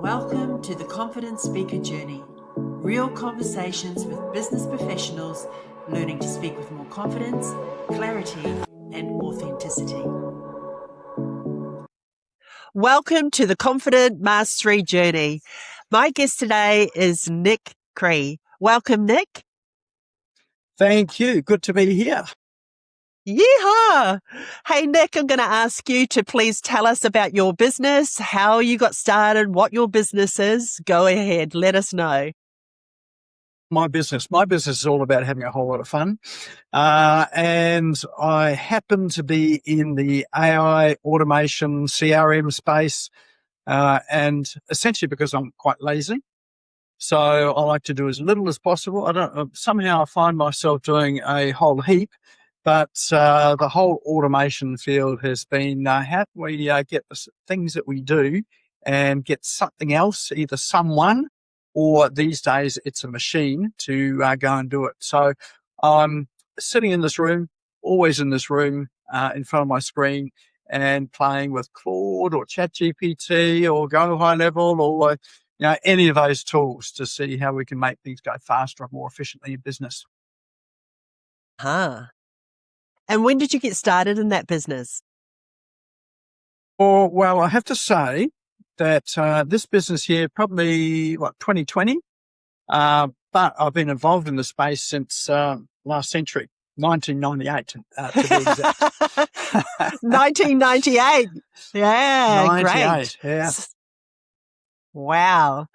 Welcome to the Confident Speaker Journey. Real conversations with business professionals learning to speak with more confidence, clarity, and authenticity. Welcome to the Confident Mastery Journey. My guest today is Nik Cree. Welcome, Nik. Thank you. Good to be here. Yeehaw! Hey, Nik, I'm going to ask you to please tell us about your business, how you got started, what your business is. Go ahead, let us know. My business is all about having a whole lot of fun. And I happen to be in the AI automation CRM space. And essentially because I'm quite lazy. So I like to do as little as possible. Somehow I find myself doing a whole heap. But the whole automation field has been how can we get the things that we do and get something else, either someone or these days it's a machine to go and do it. So I'm sitting in this room, always in this room in front of my screen and playing with Claude or ChatGPT or Go High Level or any of those tools to see how we can make things go faster and more efficiently in business. And when did you get started in that business? Oh, well, I have to say that this business here, probably, 2020, but I've been involved in the space since last century, 1998, to be exact. 1998. Yeah, 98, great. yeah. Wow.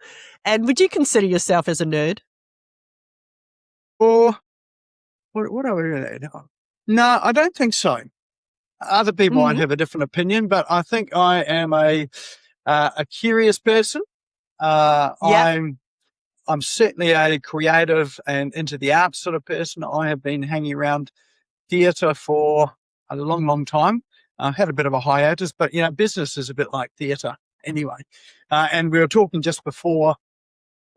And would you consider yourself as a nerd? Or what are we doing? No, I don't think so. Other people might have a different opinion, but I think I am a curious person. I'm certainly a creative and into the arts sort of person. I have been hanging around theatre for a long, long time. I had a bit of a hiatus, but business is a bit like theatre anyway. And we were talking just before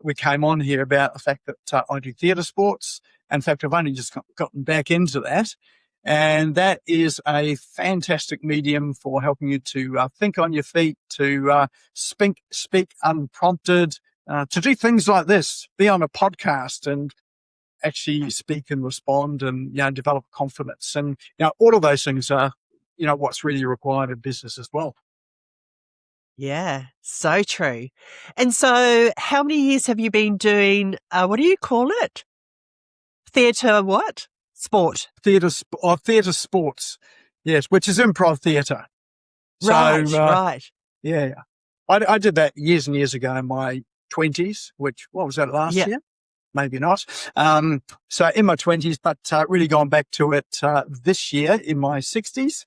we came on here about the fact that I do theatre sports. In fact, I've only just gotten back into that. And that is a fantastic medium for helping you to think on your feet, to speak unprompted, to do things like this, be on a podcast and actually speak and respond and, develop confidence. And, all of those things are, what's really required in business as well. Yeah, so true. And so how many years have you been doing, what do you call it? Theatre what? Sport. Theatre sports, yes, which is improv theatre. Right. Yeah. I did that years and years ago in my 20s, what was that, last year? Maybe not. So in my 20s, but really gone back to it this year in my 60s.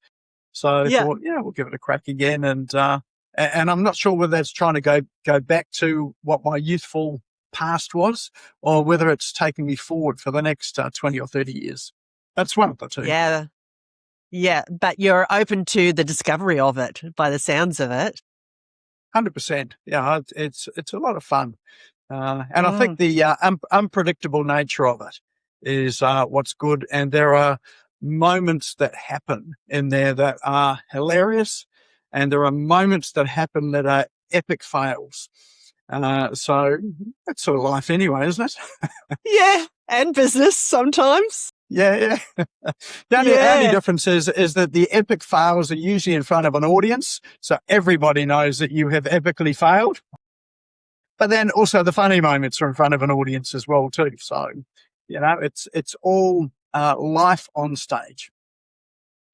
So I thought, we'll give it a crack again. And I'm not sure whether that's trying to go back to what my youthful past was, or whether it's taking me forward for the next 20 or 30 years. That's one of the two. Yeah, but you're open to the discovery of it by the sounds of it. 100%. Yeah, it's a lot of fun. And I think the unpredictable nature of it is what's good. And there are moments that happen in there that are hilarious, and there are moments that happen that are epic fails. So that's sort of life anyway, isn't it? Yeah, and business sometimes. Yeah. The only difference is that the epic fails are usually in front of an audience, so everybody knows that you have epically failed. But then also the funny moments are in front of an audience as well too. So, it's all life on stage.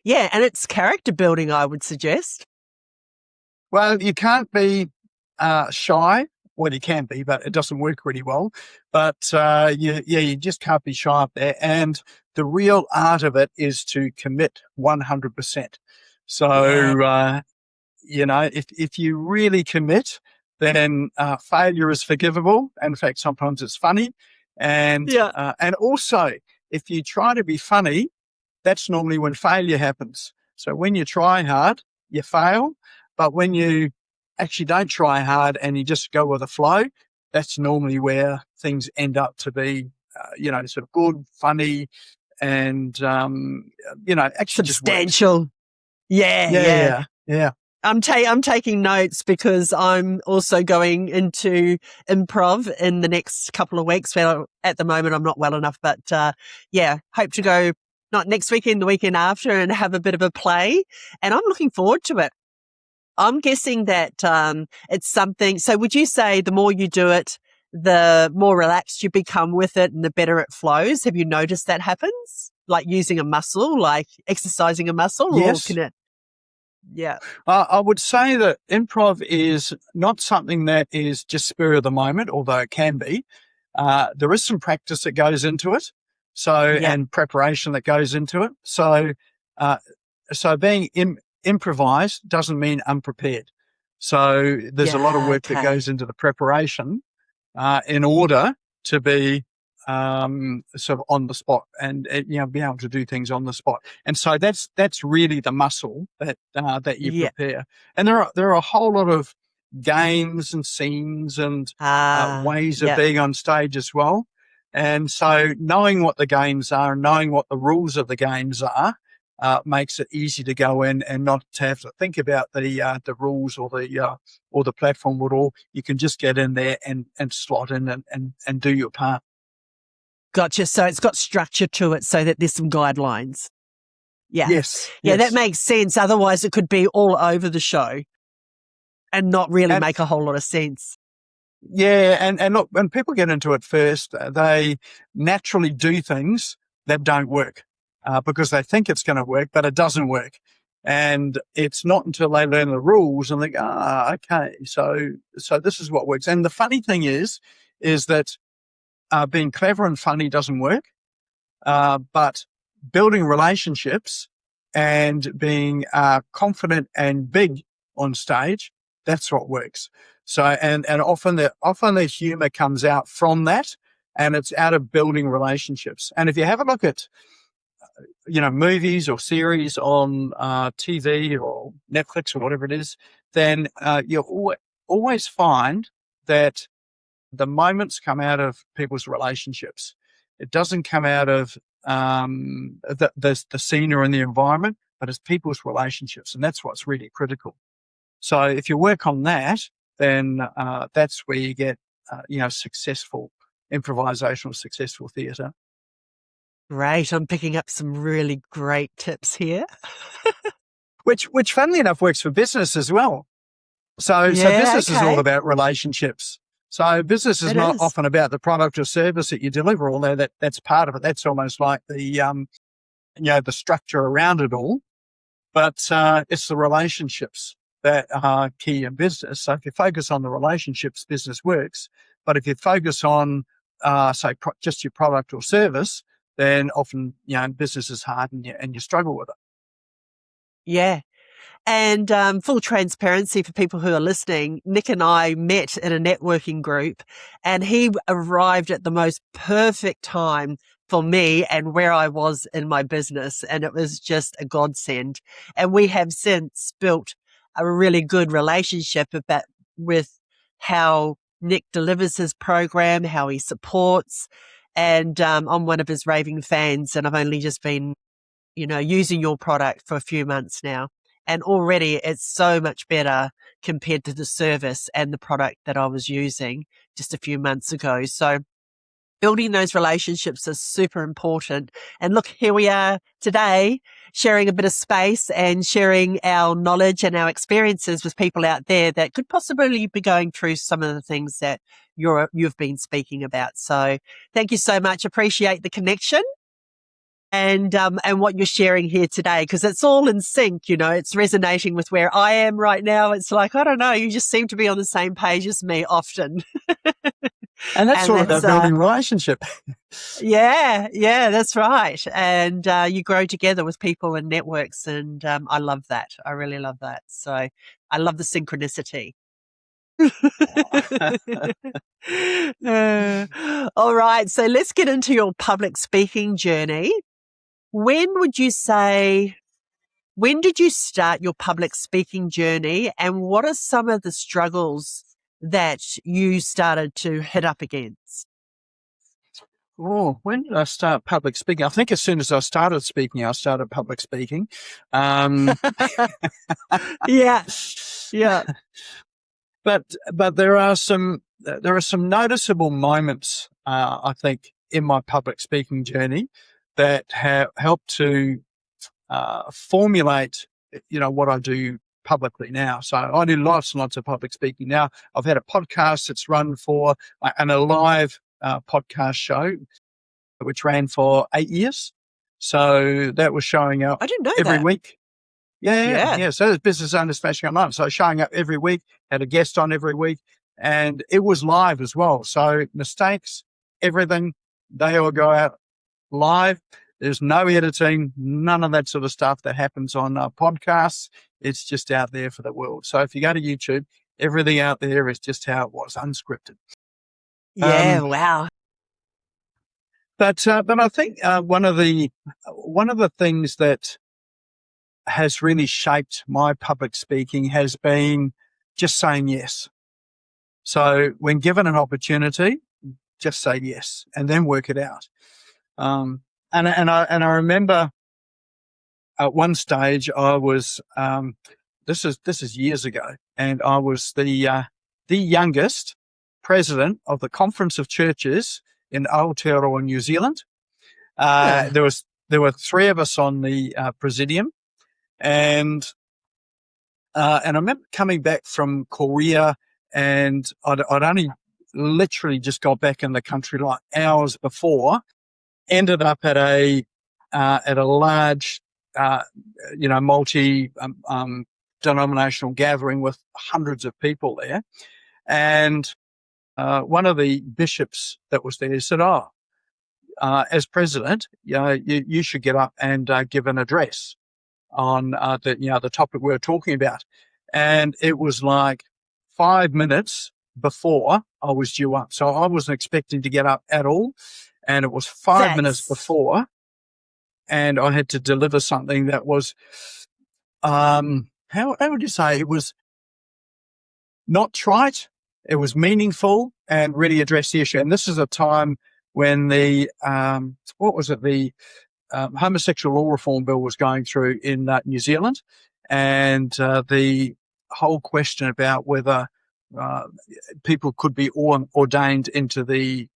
Yeah, and it's character building, I would suggest. Well, you can't be shy. Well, you can be, but it doesn't work really well. But you just can't be shy up there. And the real art of it is to commit 100%. So, if you really commit, then failure is forgivable. In fact, sometimes it's funny. And also, if you try to be funny, that's normally when failure happens. So when you try hard, you fail. But when you actually don't try hard and you just go with the flow, that's normally where things end up to be, sort of good, funny, and, actually substantial. Yeah. I'm taking notes because I'm also going into improv in the next couple of weeks. Well, at the moment, I'm not well enough, but hope to go not next weekend, the weekend after, and have a bit of a play. And I'm looking forward to it. I'm guessing that it's something. So, would you say the more you do it, the more relaxed you become with it, and the better it flows? Have you noticed that happens? Like using a muscle, like exercising a muscle, or Yes. can it? Yeah. I would say that improv is not something that is just spur of the moment, although it can be. There is some practice that goes into it, Yeah. and preparation that goes into it. Uh, so being improvised doesn't mean unprepared. So there's a lot of Yeah. work that Okay. goes into the preparation in order to be sort of on the spot and be able to do things on the spot. And so that's really the muscle that you Yeah. prepare. And there are a whole lot of games and scenes and ways of Yeah. being on stage as well. And so knowing what the games are, knowing what the rules of the games are, makes it easy to go in and not to have to think about the rules or the platform at all. You can just get in there and slot in and do your part. Gotcha. So it's got structure to it so that there's some guidelines. Yeah. Yes, Yeah, that yes. makes sense. Otherwise, it could be all over the show and not really And make a whole lot of sense. yeah, and look, when people get into it first, they naturally do things that don't work because they think it's going to work, but it doesn't work. And it's not until they learn the rules and they go, okay, so this is what works. And the funny thing is that being clever and funny doesn't work, but building relationships and being confident and big on stage, that's what works. So, and often the humor comes out from that, and it's out of building relationships. And if you have a look at movies or series on TV or Netflix or whatever it is, then you'll always find that the moments come out of people's relationships. It doesn't come out of the scene or in the environment, but it's people's relationships, and that's what's really critical. So if you work on that, then that's where you get successful improvisational, successful theatre. Great. I'm picking up some really great tips here. Which funnily enough works for business as well. So Yeah. business is all Okay. about relationships. So business is It not is. often about the product or service that you deliver, although that's part of it. That's almost like the structure around it all. But it's the relationships that are key in business. So if you focus on the relationships, business works. But if you focus on just your product or service, then often business is hard and you struggle with it. Yeah. And full transparency for people who are listening, Nick and I met in a networking group, and he arrived at the most perfect time for me and where I was in my business. And it was just a godsend. And we have since built a really good relationship with how Nick delivers his program, how he supports. And I'm one of his raving fans, and I've only just been using your product for a few months now. And already it's so much better compared to the service and the product that I was using just a few months ago. So building those relationships is super important. And look, here we are today sharing a bit of space and sharing our knowledge and our experiences with people out there that could possibly be going through some of the things that you've been speaking about. So thank you so much. Appreciate the connection and what you're sharing here today, because it's all in sync. It's resonating with where I am right now. It's like, I don't know, you just seem to be on the same page as me often. And that's And all that's about building relationship. yeah, that's right. And you grow together with people and networks, and I love that. I really love that. So I love the synchronicity. All right, so let's get into your public speaking journey. When did you start your public speaking journey, and what are some of the struggles that you started to hit up against? when did I start public speaking? I think as soon as I started speaking, I started public speaking. Um, Yeah. Yeah. but there are some noticeable moments, I think, in my public speaking journey that have helped to formulate, what I do publicly now. So I do lots and lots of public speaking now. I've had a podcast that's run for, and a live podcast show, which ran for 8 years. So that was showing up I didn't know every that. week. Yeah. Yeah. So there's business owners smashing up live. So showing up every week, had a guest on every week, and it was live as well. So mistakes, everything, they all go out live. There's no editing, none of that sort of stuff that happens on podcasts. It's just out there for the world. So if you go to YouTube, everything out there is just how it was, unscripted. Yeah. Wow. But I think one of the things that has really shaped my public speaking has been just saying yes. So when given an opportunity, just say yes and then work it out. And I remember at one stage I was this is years ago, and I was the youngest president of the Conference of Churches in Aotearoa, New Zealand. Yeah. There were three of us on the presidium, and I remember coming back from Korea, and I'd only literally just got back in the country like hours before. Ended up at a large, multi denominational gathering with hundreds of people there, and one of the bishops that was there said, as president, you should get up and give an address on the topic we were talking about. And it was like 5 minutes before I was due up. So I wasn't expecting to get up at all. And it was 5 minutes before, and I had to deliver something that was, how would you say? It was not trite. It was meaningful and really addressed the issue. And this is a time when the, the homosexual law reform bill was going through in New Zealand, and the whole question about whether people could be ordained into the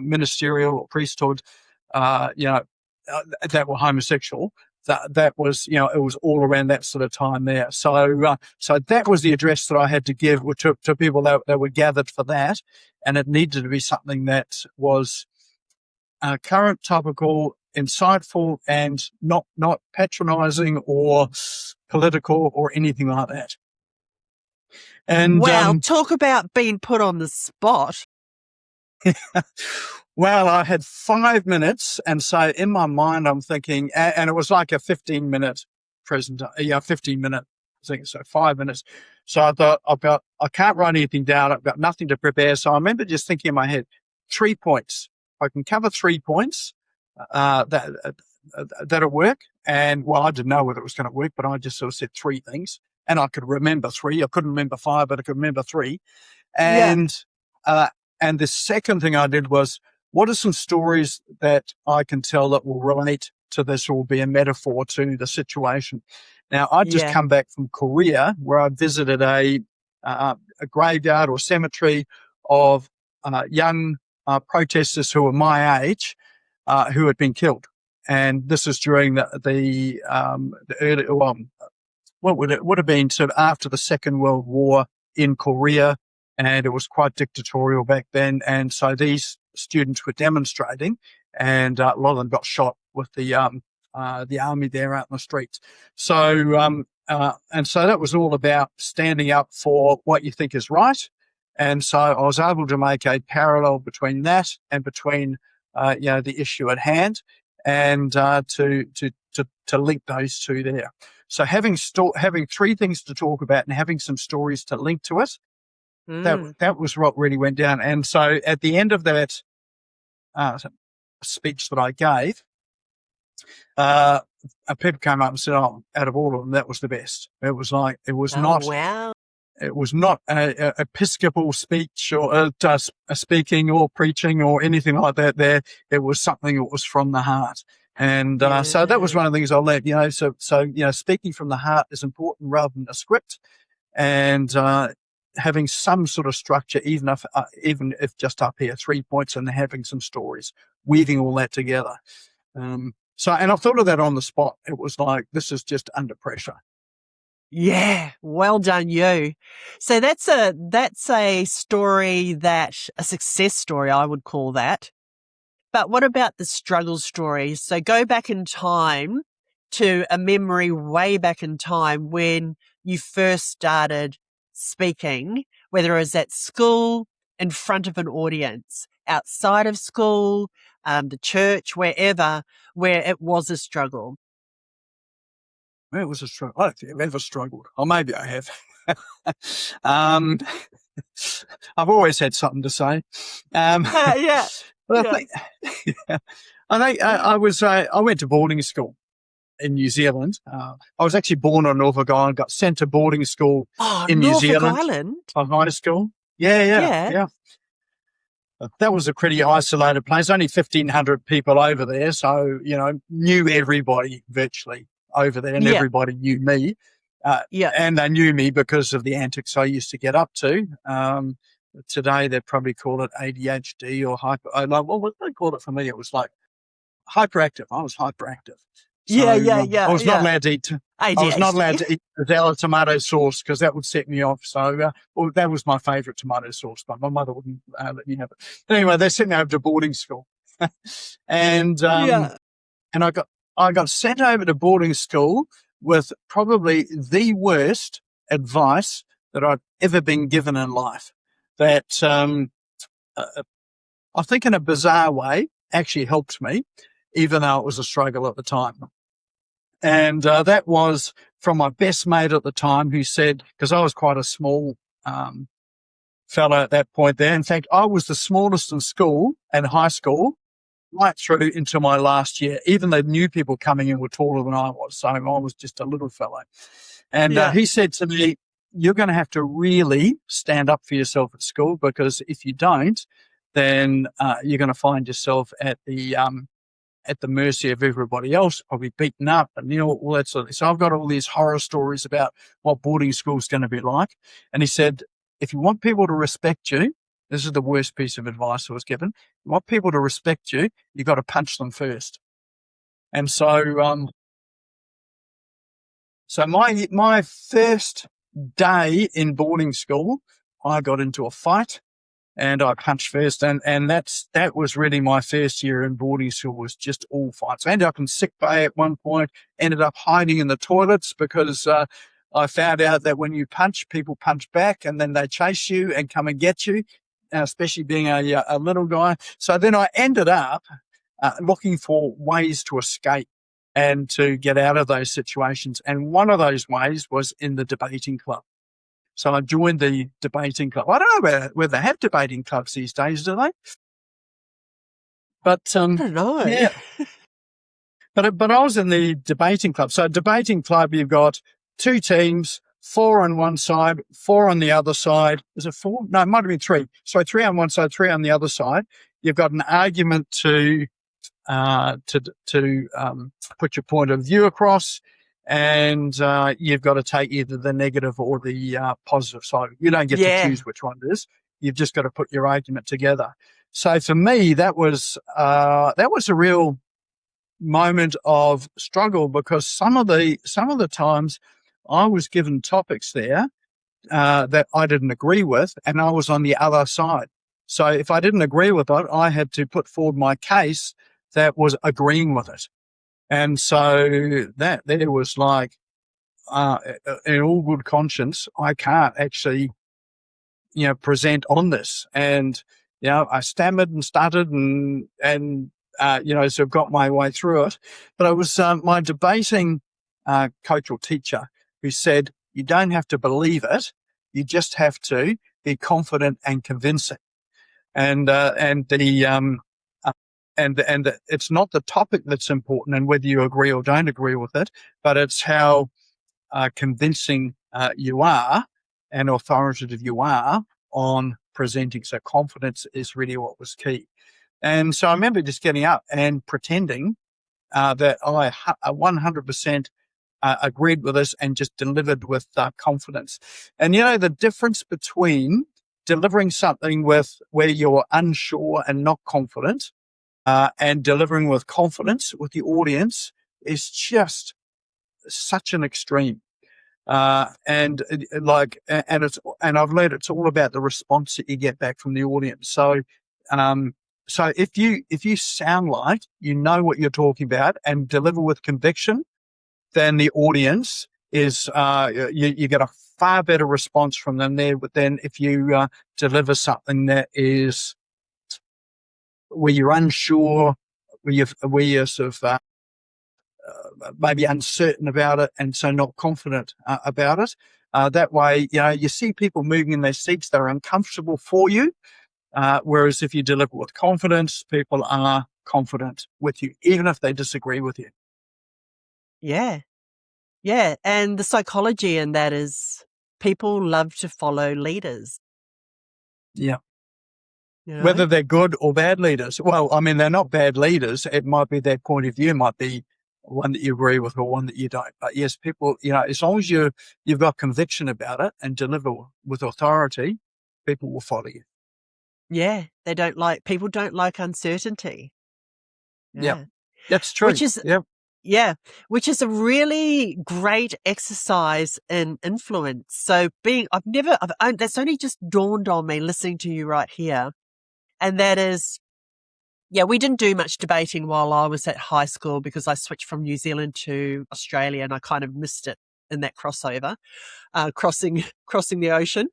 ministerial or priesthood, that were homosexual. That was, it was all around that sort of time there. So, so that was the address that I had to give to people that were gathered for that, and it needed to be something that was current, topical, insightful, and not patronising or political or anything like that. And wow, talk about being put on the spot. Well, I had 5 minutes, and so in my mind, I'm thinking, and it was like a 15-minute 15-minute thing, so 5 minutes. So I thought, I can't write anything down. I've got nothing to prepare. So I remember just thinking in my head, 3 points. I can cover 3 points. That'll work. And well, I didn't know whether it was going to work, but I just sort of said 3 things, and I could remember 3. I couldn't remember 5, but I could remember 3. And and the second thing I did was, what are some stories that I can tell that will relate to this or be a metaphor to the situation? Now, I'd just come back from Korea, where I visited a graveyard or cemetery of young protesters who were my age, who had been killed. And this is during the early, what would have been sort of after the Second World War in Korea, and it was quite dictatorial back then. And so these students were demonstrating, and a lot of them got shot with the army there out in the streets. So and so that was all about standing up for what you think is right. And so I was able to make a parallel between that and between the issue at hand, and to link those two there. So having 3 things to talk about and having some stories to link to it, that was what really went down. And so at the end of that speech that I gave, people came up and said, "Oh, out of all of them, that was the best." It was like, it was not. Wow. it was not a Episcopal speech or a speaking or preaching or anything like that there. It was something that was from the heart. And so that was one of the things I learned, so speaking from the heart is important rather than a script, and having some sort of structure, even if just up here, 3 points, and having some stories, weaving all that together. And I thought of that on the spot. It was like, this is just under pressure. Yeah, well done you. So that's a story a success story, I would call that. But what about the struggle stories? So go back in time to a memory way back in time when you first started speaking, whether it was at school, in front of an audience, outside of school, the church, wherever, where it was a struggle. It was a struggle. I don't think I've ever struggled. Or maybe I have. I've always had something to say. Yeah. But I think, I went to boarding school in New Zealand. I was actually born on Norfolk Island, got sent to boarding school in New Zealand. Norfolk Island? High school. Yeah. That was a pretty isolated place. Only 1,500 people over there. So, knew everybody virtually over there, and everybody knew me. And they knew me because of the antics I used to get up to. Today, they'd probably call it ADHD or what they called it for me, it was like hyperactive. I was hyperactive. So, I was not allowed to eat. I was not allowed to eat the tomato sauce because that would set me off. So, that was my favourite tomato sauce, but my mother wouldn't let me have it. Anyway, they sent me over to boarding school, and I got sent over to boarding school with probably the worst advice that I've ever been given in life. That I think, in a bizarre way, actually helped me, even though it was a struggle at the time. And that was from my best mate at the time, who said, because I was quite a small fellow at that point there. In fact, I was the smallest in school and high school right through into my last year. Even the new people coming in were taller than I was. So I was just a little fellow. And he said to me, you're going to have to really stand up for yourself at school, because if you don't, then you're going to find yourself at the mercy of everybody else, probably beaten up and, all that sort of thing. So I've got all these horror stories about what boarding school is going to be like. And he said, if you want people to respect you, this is the worst piece of advice I was given. If you want people to respect you, you've got to punch them first. And so, my first day in boarding school, I got into a fight and I punched first. And that was really my first year in boarding school, was just all fights. I ended up in sick bay at one point, ended up hiding in the toilets because I found out that when you punch, people punch back and then they chase you and come and get you, especially being a little guy. So then I ended up looking for ways to escape and to get out of those situations. And one of those ways was in the debating club. So I joined the debating club. I don't know whether they have debating clubs these days, do they? But I don't know. Yeah. But I was in the debating club. So debating club, you've got two teams, 4 on one side, 4 on the other side. Is it 4? No, it might have been 3. So 3 on one side, 3 on the other side. You've got an argument to put your point of view across, and you've got to take either the negative or the positive side. You don't get to choose which one it is. You've just got to put your argument together. So for me, that was a real moment of struggle, because some of the times I was given topics there that I didn't agree with, and I was on the other side. So if I didn't agree with it, I had to put forward my case that was agreeing with it. And so that there was like, in all good conscience, I can't actually, present on this. And, I stammered and stuttered and so got my way through it. But it was my debating coach or teacher who said, you don't have to believe it. You just have to be confident and convincing. And it's not the topic that's important and whether you agree or don't agree with it, but it's how convincing you are and authoritative you are on presenting. So confidence is really what was key. And so I remember just getting up and pretending that I 100% agreed with this and just delivered with confidence. And the difference between delivering something where you're unsure and not confident, and delivering with confidence with the audience is just such an extreme. And I've learned it's all about the response that you get back from the audience. So if you sound like you know what you're talking about and deliver with conviction, then the audience is you get a far better response from them there than if you deliver something that is where you're unsure, where you're sort of maybe uncertain about it, and so not confident about it. That way, you see people moving in their seats; they're uncomfortable for you. Whereas if you deliver with confidence, people are confident with you, even if they disagree with you. Yeah. Yeah. And the psychology in that is people love to follow leaders. Yeah. You know? Whether they're good or bad leaders. Well, I mean, they're not bad leaders. It might be their point of view might be one that you agree with or one that you don't. But yes, people, as long as you've got conviction about it and deliver with authority, people will follow you. Yeah. People don't like uncertainty. Yeah, Yeah. that's true. Which is, Yeah. yeah, which is a really great exercise in influence. So that's only just dawned on me listening to you right here. And that is, yeah, we didn't do much debating while I was at high school because I switched from New Zealand to Australia and I kind of missed it in that crossover, crossing the ocean.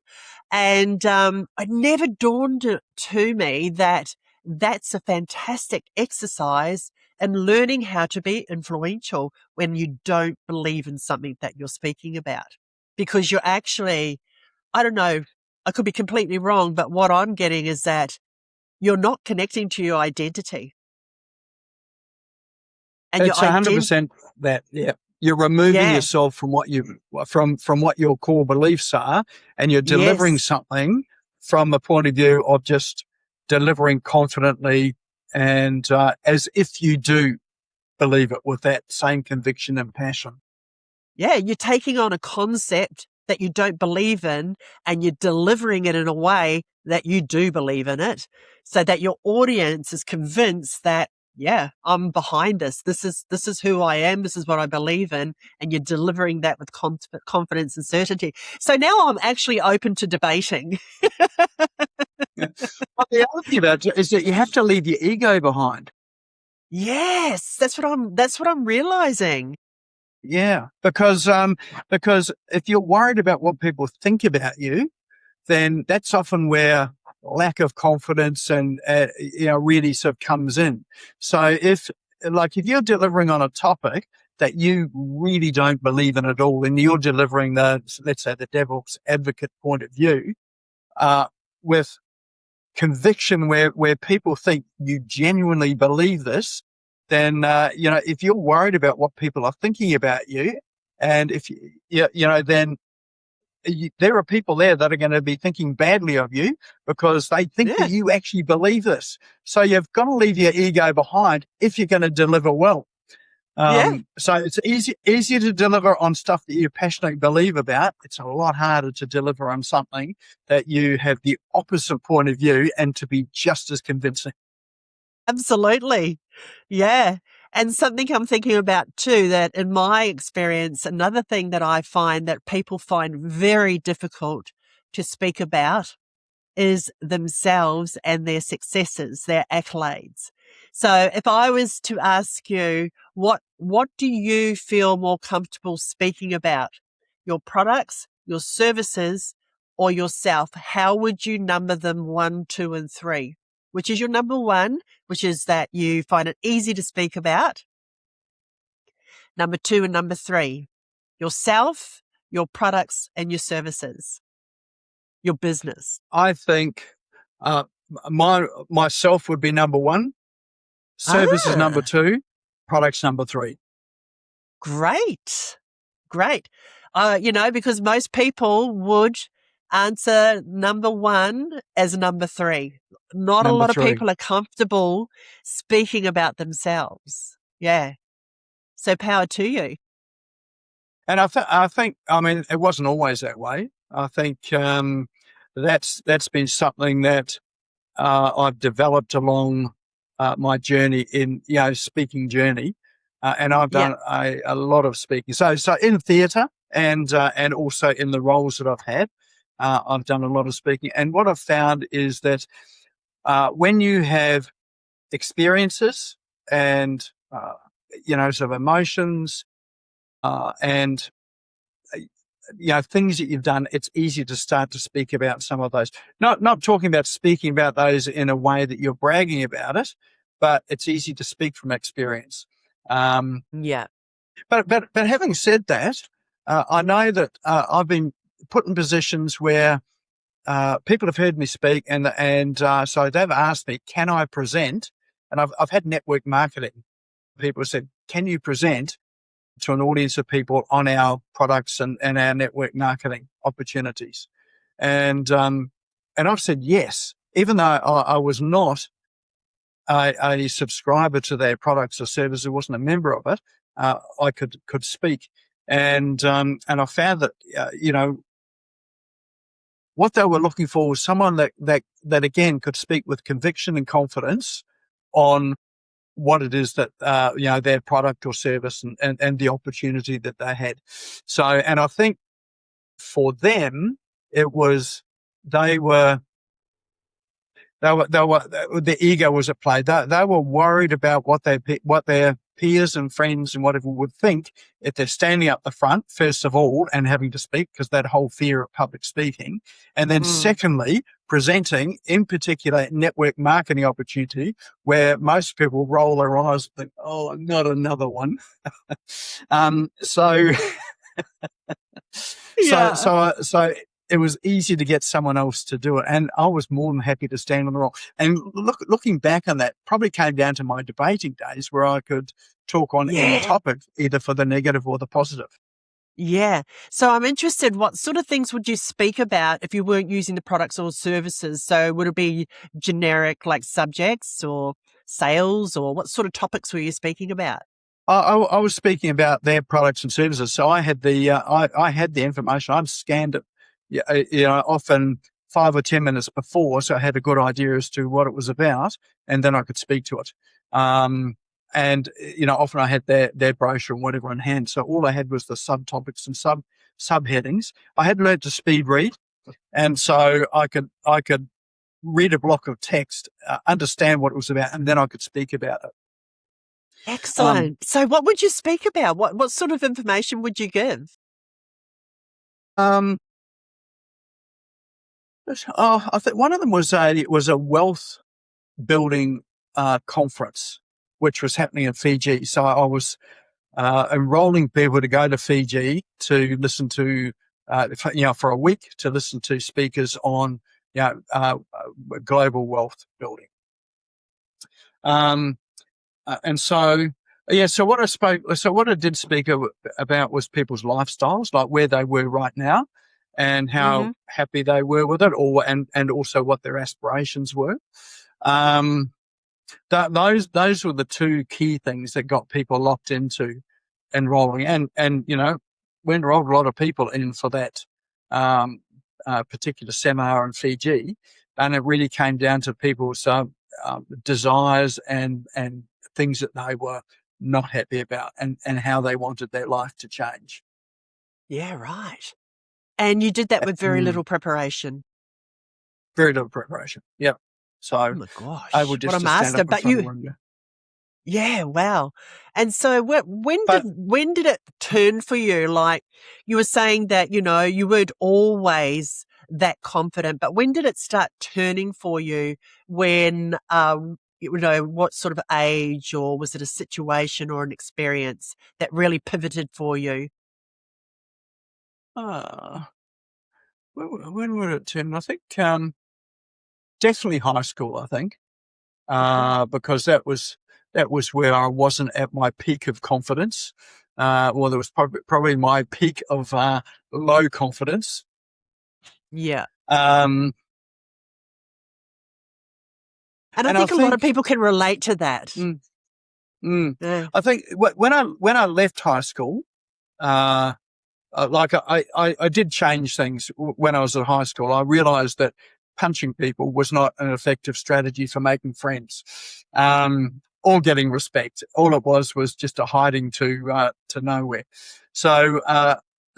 And it never dawned to me that that's a fantastic exercise in learning how to be influential when you don't believe in something that you're speaking about. Because you're actually, I don't know, I could be completely wrong, but what I'm getting is that you're not connecting to your identity. And your It's identity, 100% that. Yeah, you're removing yeah, yourself from from what your core beliefs are, and you're delivering yes. something from a point of view of just delivering confidently and as if you do believe it with that same conviction and passion. Yeah, you're taking on a concept that you don't believe in and you're delivering it in a way that you do believe in it so that your audience is convinced that, yeah, I'm behind this. This is who I am. This is what I believe in. And you're delivering that with confidence and certainty. So now I'm actually open to debating. Yeah. But the other thing about it is that you have to leave your ego behind. Yes, that's what I'm realizing. Yeah, because if you're worried about what people think about you, then that's often where lack of confidence and really sort of comes in. So if you're delivering on a topic that you really don't believe in at all, and you're delivering let's say the devil's advocate point of view, with conviction where people think you genuinely believe this, then if you're worried about what people are thinking about you, and if then there are people there that are going to be thinking badly of you because they think that Yeah. you actually believe this. So you've got to leave your ego behind if you're going to deliver well. Yeah. So it's easier to deliver on stuff that you passionately believe about. It's a lot harder to deliver on something that you have the opposite point of view and to be just as convincing. Absolutely. Yeah. And something I'm thinking about too, that in my experience, another thing that I find that people find very difficult to speak about is themselves and their successes, their accolades. So if I was to ask you, what do you feel more comfortable speaking about? Your products, your services, or yourself? How would you number them 1, 2, and 3? Which is your number one, which is that you find it easy to speak about. Number 2 and number 3, yourself, your products, and your services, your business. I think uh, myself would be number one, service is number Ah, two, products number three. great. Great. Because most people would answer number one as number three. Not a Number lot of three. people are comfortable speaking about themselves. Yeah. So power to you. And I think, I mean, it wasn't always that way. I think that's been something that I've developed along my journey in, speaking journey. And I've Yeah. done a lot of speaking. So in theatre and also in the roles that I've had, I've done a lot of speaking. And what I've found is that when you have experiences and, sort of emotions and things that you've done, it's easy to start to speak about some of those. Not talking about speaking about those in a way that you're bragging about it, but it's easy to speak from experience. Yeah. But having said that, I know that I've been put in positions where people have heard me speak, and so they've asked me, "Can I present?" And I've had network marketing. People have said, "Can you present to an audience of people on our products and our network marketing opportunities?" And I've said yes, even though I was not a subscriber to their products or services, wasn't a member of it. I could speak, and I found that what they were looking for was someone that again could speak with conviction and confidence on what it is that their product or service and the opportunity that they had. So, and I think for them, it was they were the ego was at play. They were worried about what their peers and friends and whatever would think if they're standing up the front, first of all, and having to speak, because that whole fear of public speaking. And then Mm. secondly, presenting, in particular, network marketing opportunity, where most people roll their eyes and think, "Oh, not another one." So so, Yeah. so, so it was easy to get someone else to do it, and I was more than happy to stand on the roll. And looking back on that, probably came down to my debating days, where I could talk on any Yeah. topic, either for the negative or the positive. Yeah. So I'm interested, what sort of things would you speak about if you weren't using the products or services? So would it be generic like subjects or sales, or what sort of topics were you speaking about? I was speaking about their products and services, so I had I had the information. I'd scanned it, often 5 or 10 minutes before, so I had a good idea as to what it was about, and then I could speak to it. And often I had their brochure and whatever in hand, so all I had was the subtopics and subheadings. I had learned to speed read, and so I could read a block of text, understand what it was about, and then I could speak about it. Um, Excellent. So what would you speak about? What sort of information would you give? um, I think one of them was a wealth building conference, which was happening in Fiji. So I was enrolling people to go to Fiji to listen to, for a week, to listen to speakers on, global wealth building. Um, and so, yeah, so what I did speak about was people's lifestyles, like where they were right now and how Mhm. happy they were with it, and also what their aspirations were. Um, those were the two key things that got people locked into enrolling, and we enrolled a lot of people in for that particular seminar in Fiji, and it really came down to people's desires and things that they were not happy about, and how they wanted their life to change. Yeah, right. And you did that with very Mm, little preparation. very little preparation. Yeah. Oh So my able gosh, what a just to stand master. up in But front of you, one. Yeah. yeah, wow. And so But when did it turn for you? Like you were saying that, you weren't always that confident, but when did it start turning for you? When, what sort of age, or was it a situation or an experience that really pivoted for you? uh, when would it turn? I think definitely high school. I think Okay. because that was where I wasn't at my peak of confidence. Well, there was probably my peak of low confidence. Yeah. Um, And I and I think a lot of think, people can relate to that. mm, mm, Yeah. I think when I left high school, uh, like I did change things when I was at high school. I realized that punching people was not an effective strategy for making friends, or getting respect. All it was just a hiding to nowhere. So,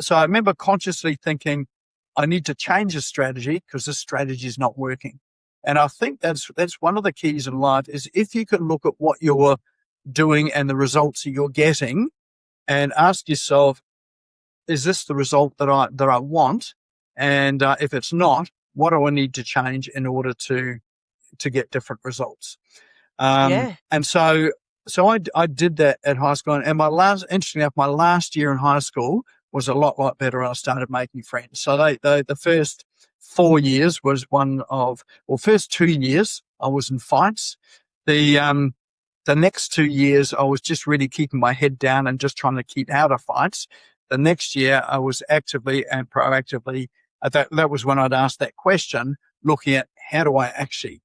so I remember consciously thinking, I need to change the strategy because this strategy is not working. And I think that's one of the keys in life is if you can look at what you're doing and the results that you're getting and ask yourself, is this the result that I want? And if it's not, what do I need to change in order to get different results? Yeah. And so I did that at high school. And interestingly enough, my last year in high school was a lot better. I started making friends. So the first 4 years was first 2 years I was in fights. The the next 2 years, I was just really keeping my head down and just trying to keep out of fights. The next year, I was actively and proactively. That was when I'd ask that question, looking at how do I actually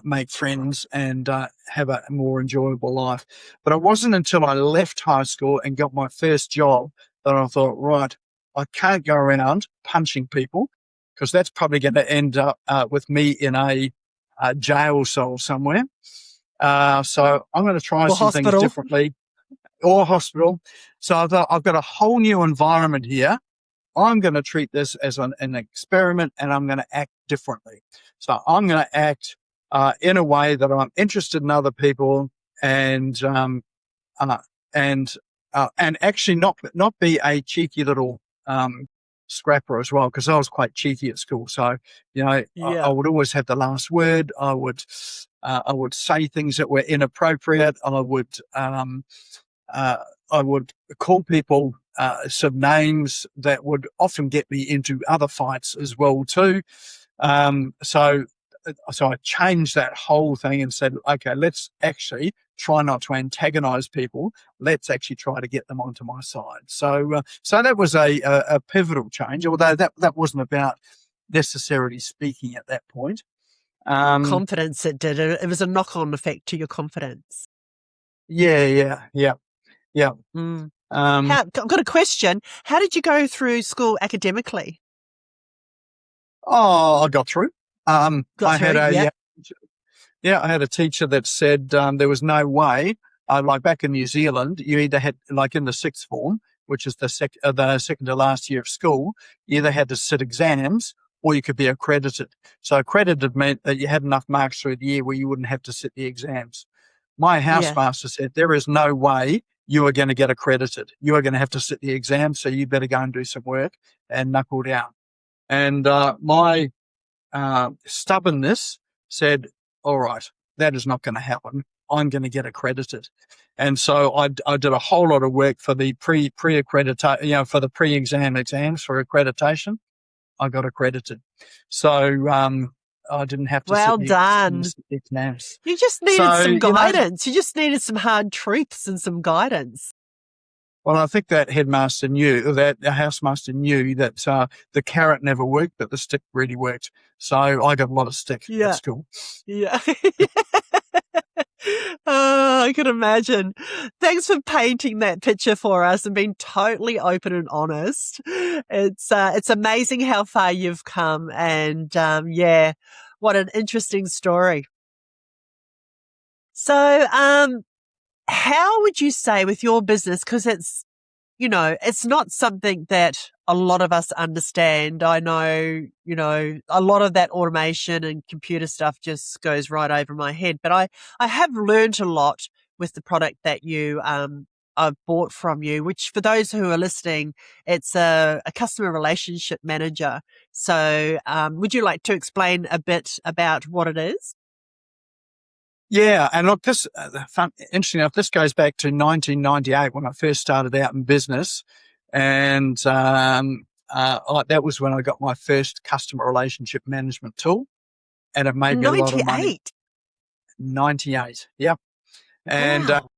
make friends and have a more enjoyable life. But it wasn't until I left high school and got my first job that I thought, right, I can't go around punching people because that's probably going to end up with me in a jail cell somewhere. So I'm going to try Or some things hospital. differently, or hospital. So I thought I've got a whole new environment here. I'm going to treat this as an experiment, and I'm going to act differently. So I'm going to act in a way that I'm interested in other people, and uh, and and actually not be a cheeky little scrapper as well, because I was quite cheeky at school. So I Yeah. would always have the last word. I would say things that were inappropriate. Uh, I would call people some names that would often get me into other fights as well too. So I changed that whole thing and said, okay, let's actually try not to antagonize people. Let's actually try to get them onto my side. So that was a pivotal change, although that wasn't about necessarily speaking at that point. Your Um, confidence, it did. It was a knock-on effect to your confidence. yeah. Mm. Um, I've got a question. How did you go through school academically? I got through. Got I had through? Yeah. I had a teacher that said there was no way. Like back in New Zealand, you either had, like in the sixth form, which is the second to last year of school, you either had to sit exams or you could be accredited. So accredited meant that you had enough marks through the year where you wouldn't have to sit the exams. My Yeah. housemaster said there is no way you are going to get accredited. You are going to have to sit the exam, so you better go and do some work and knuckle down. And my stubbornness said, all right, that is not going to happen. I'm going to get accredited. And so I did a whole lot of work for the pre-accreditation, for the pre-exam exams for accreditation. I got accredited. So I didn't have to Well done. sit the exams. You just needed So, some guidance. You just needed some hard truths and some guidance. well, I think that the housemaster knew that the carrot never worked, but the stick really worked. So I got a lot of stick at Yeah. school. Yeah. Oh, I can imagine. Thanks for painting that picture for us and being totally open and honest. It's amazing how far you've come, and yeah, what an interesting story. So, how would you say with your business, because it's not something that a lot of us understand. I know, a lot of that automation and computer stuff just goes right over my head. But I have learned a lot with the product that I've bought from you, which for those who are listening, it's a customer relationship manager. So would you like to explain a bit about what it is? Yeah, and look, interesting enough, this goes back to 1998 when I first started out in business, and that was when I got my first customer relationship management tool, and it made me a lot of money. 98. 98, yep, and Wow.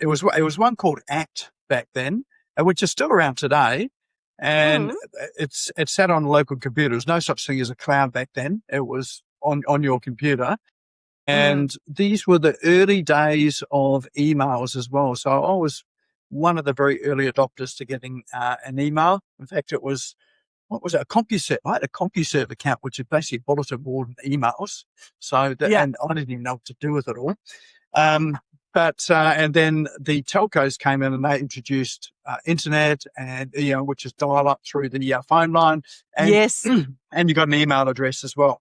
it was one called Act back then, which is still around today. and Mm. it sat on local computers. No such thing as a cloud back then. It was on your computer. Mm. And these were the early days of emails as well. So I was one of the very early adopters to getting an email. In fact, it was, what was it? A CompuServe. I had a CompuServe account, which is basically bulletin board and emails. So that, Yeah. and I didn't even know what to do with it all. And then the telcos came in and they introduced internet and, which is dial up through the phone line, and, Yes. and you got an email address as well.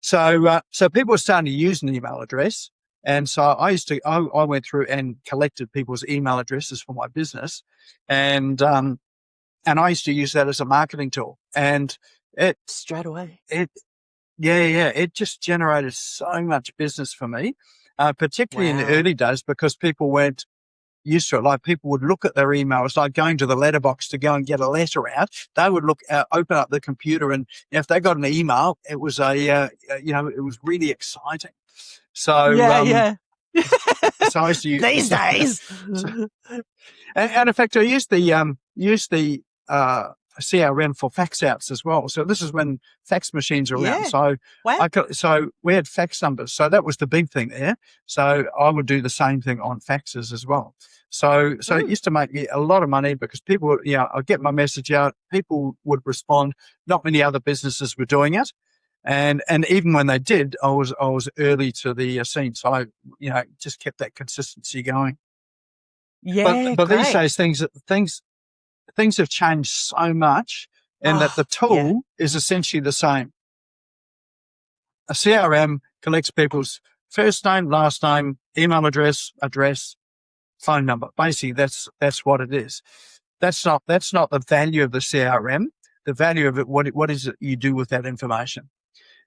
So people were starting to use an email address. And so I went through and collected people's email addresses for my business. And I used to use that as a marketing tool. And Straight away. it just generated so much business for me, particularly in the Wow. early days, because people weren't used to it. Like, people would look at their emails, like going to the letterbox to go and get a letter out. They would open up the computer, and if they got an email, it was it was really exciting. So, Yeah. so I used to use These days. so, and in fact, I used the CRM for fax outs as well. So this is when fax machines were around. Yeah. So Wow. so we had fax numbers. So that was the big thing there. So I would do the same thing on faxes as well. So it used to make me a lot of money, because people, I'd get my message out, people would respond. Not many other businesses were doing it. And even when they did, I was early to the scene. So I, just kept that consistency going. Yeah. But these Great. days things have changed so much, and that the Yeah. tool is essentially the same. A CRM collects people's first name, last name, email address, phone number. Basically, that's what it is. That's not the value of the CRM. The value of it, what is it you do with that information?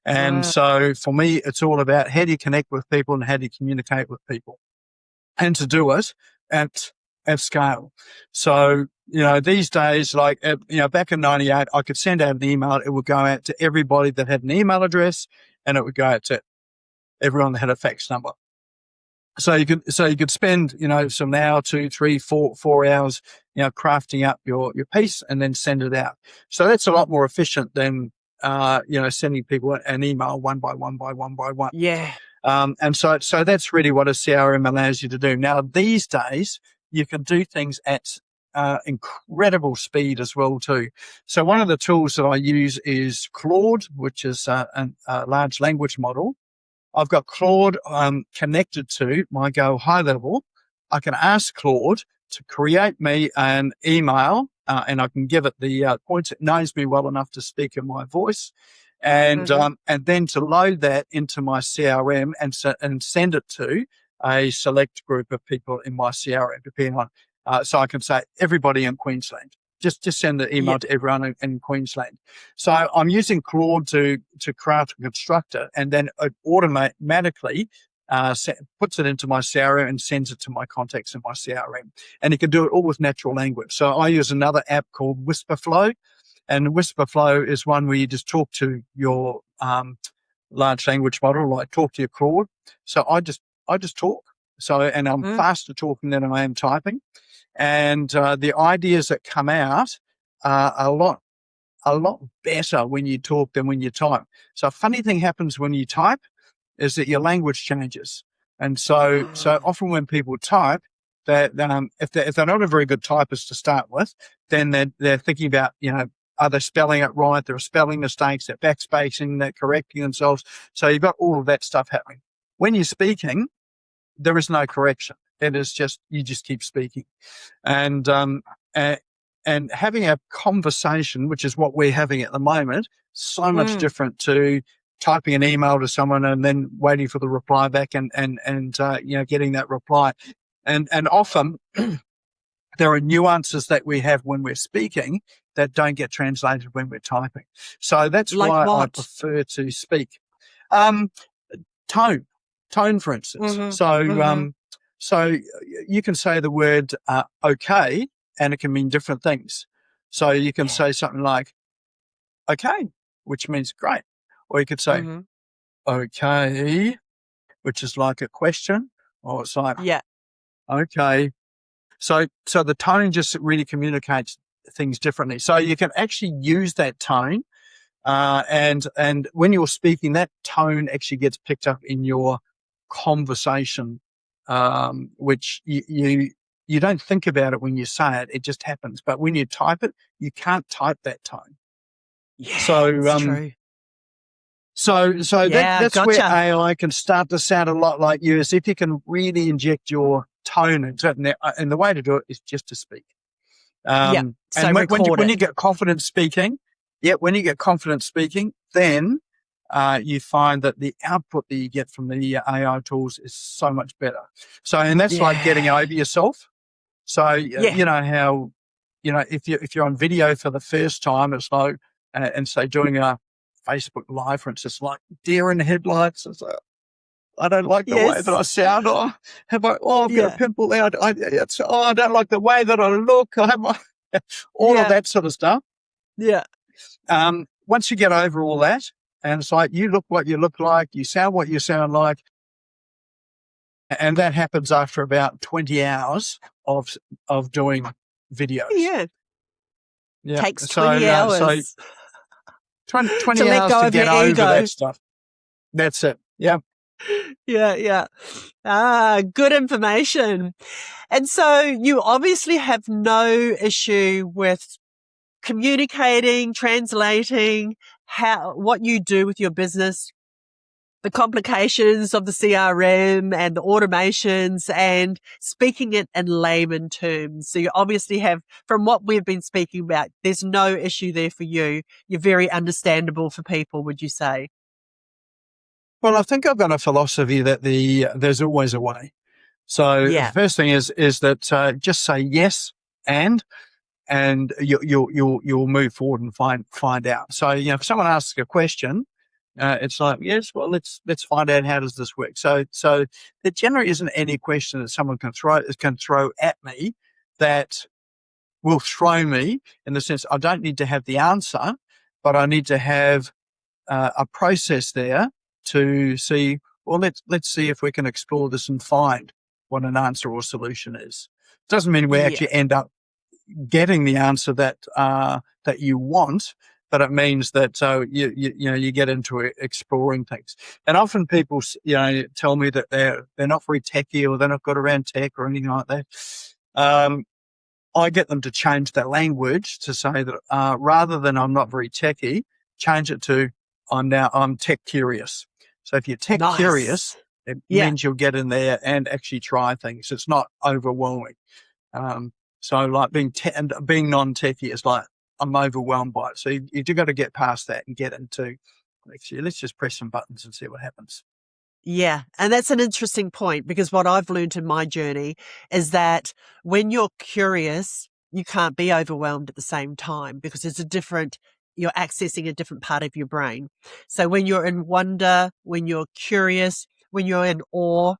And so for me, it's all about how do you connect with people and how do you communicate with people, and to do it at scale. So, these days, like, back in 98, I could send out an email. It would go out to everybody that had an email address, and it would go out to everyone that had a fax number. So you could spend, some hour, 2, 3, 4 hours, crafting up your piece and then send it out. So that's a lot more efficient than, sending people an email one by one by one by one. Yeah. And so that's really what a CRM allows you to do. Now, these days, you can do things at incredible speed as well too. So one of the tools that I use is Claude, which is a large language model. I've got Claude connected to my Go High Level. I can ask Claude to create me an email, and I can give it the points. It knows me well enough to speak in my voice. And then to load that into my CRM and send it to a select group of people in my CRM, depending on. So I can say everybody in Queensland. Just send the email to everyone in Queensland. So I'm using Claude to craft a constructor, and then it automatically puts it into my CRM and sends it to my contacts in my CRM. And you can do it all with natural language. So I use another app called Whisperflow. And Whisperflow is one where you just talk to your large language model, like talk to your Claude. So I just talk. So, and I'm faster talking than I am typing. And the ideas that come out are a lot better when you talk than when you type. So a funny thing happens when you type is that your language changes. And so often when people type, that if they're not a very good typist to start with, then they're thinking about, are they spelling it right? There are spelling mistakes, they're backspacing, they're correcting themselves. So you've got all of that stuff happening. When you're speaking, there is no correction. It is just, you just keep speaking. And having a conversation, which is what we're having at the moment, so much different to typing an email to someone and then waiting for the reply back and getting that reply. And often there are nuances that we have when we're speaking that don't get translated when we're typing. So that's like why what? I prefer to speak. Tone, for instance. So you can say the word okay, and it can mean different things. So you can say something like okay, which means great. Or you could say okay, which is like a question, or it's like okay. So the tone just really communicates things differently. So you can actually use that tone, and when you're speaking, that tone actually gets picked up in your conversation, which you don't think about it when you say it; it just happens. But when you type it, you can't type that tone. Yeah, So, it's true. Yeah, that's where gotcha. AI can start to sound a lot like you, is if you can really inject your tone into it. And the way to do it is just to speak. Yep. So And record when it. you get confident speaking, when you get confident speaking, then you find that the output that you get from the AI tools is so much better. So, and that's like getting Yeah. over yourself. So, Yeah. you know how, if you're on video for the first time, it's like, and say doing a Facebook Live, for instance, like deer in the headlights. It's like, I don't like the way that Yes. I sound. Or I've got a Yeah. pimple there. I don't like the way that I look. All of Yeah. that sort of stuff. Yeah. Once you get over all that, and it's like, you look what you look like, you sound what you sound like, and that happens after about 20 hours of doing videos. Yeah. Yeah. Takes So, 20 so hours 20 to let hours go to of your get over ego. that stuff. That's it. Yeah. Yeah. Yeah. Good information. And so you obviously have no issue with communicating, translating, what you do with your business, the complications of the CRM and the automations, and speaking it in layman terms. So you obviously have, from what we've been speaking about, there's no issue there for you. You're very understandable for people, would you say? Well, I think I've got a philosophy that there's always a way. So the Yeah. first thing is that just say yes, and you'll move forward and find out. So, if someone asks a question, it's like, yes, well, let's find out, how does this work. So there generally isn't any question that someone can throw at me that will throw me, in the sense I don't need to have the answer, but I need to have a process there to see. Well, let's see if we can explore this and find what an answer or solution is. Doesn't mean we Yeah. actually end up getting the answer that you want, but it means that you get into exploring things. And often people tell me that they're not very techy, or they're not good around tech or anything like that. I get them to change their language to say that rather than I'm not very techy, change it to I'm tech curious. So if you're tech curious, Nice. it Yeah. means you'll get in there and actually try things. It's not overwhelming. So like being non-techie is like, I'm overwhelmed by it. So you do got to get past that and get into, actually, let's just press some buttons and see what happens. Yeah. And that's an interesting point, because what I've learned in my journey is that when you're curious, you can't be overwhelmed at the same time, because you're accessing a different part of your brain. So when you're in wonder, when you're curious, when you're in awe,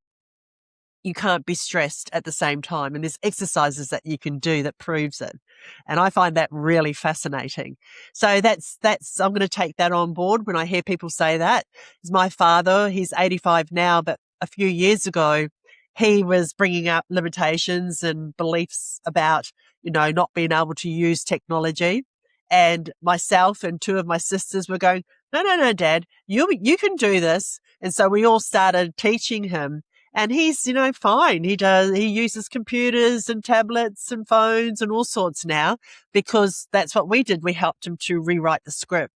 you can't be stressed at the same time. And there's exercises that you can do that proves it. And I find that really fascinating. So I'm going to take that on board when I hear people say that. It's my father, he's 85 now, but a few years ago, he was bringing up limitations and beliefs about, not being able to use technology. And myself and two of my sisters were going, no, no, no, Dad, you can do this. And so we all started teaching him. And he's, fine. He uses computers and tablets and phones and all sorts now, because that's what we did. We helped him to rewrite the script.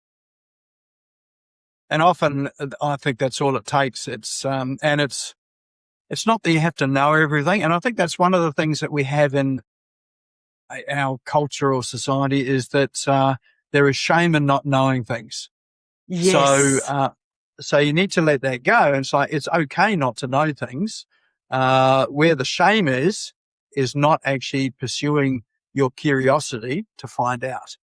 And often I think that's all it takes. It's not that you have to know everything. And I think that's one of the things that we have in our culture or society, is that there is shame in not knowing things. So, Yes. so you need to let that go. And it's like, it's okay not to know things. Where the shame is not actually pursuing your curiosity to find out.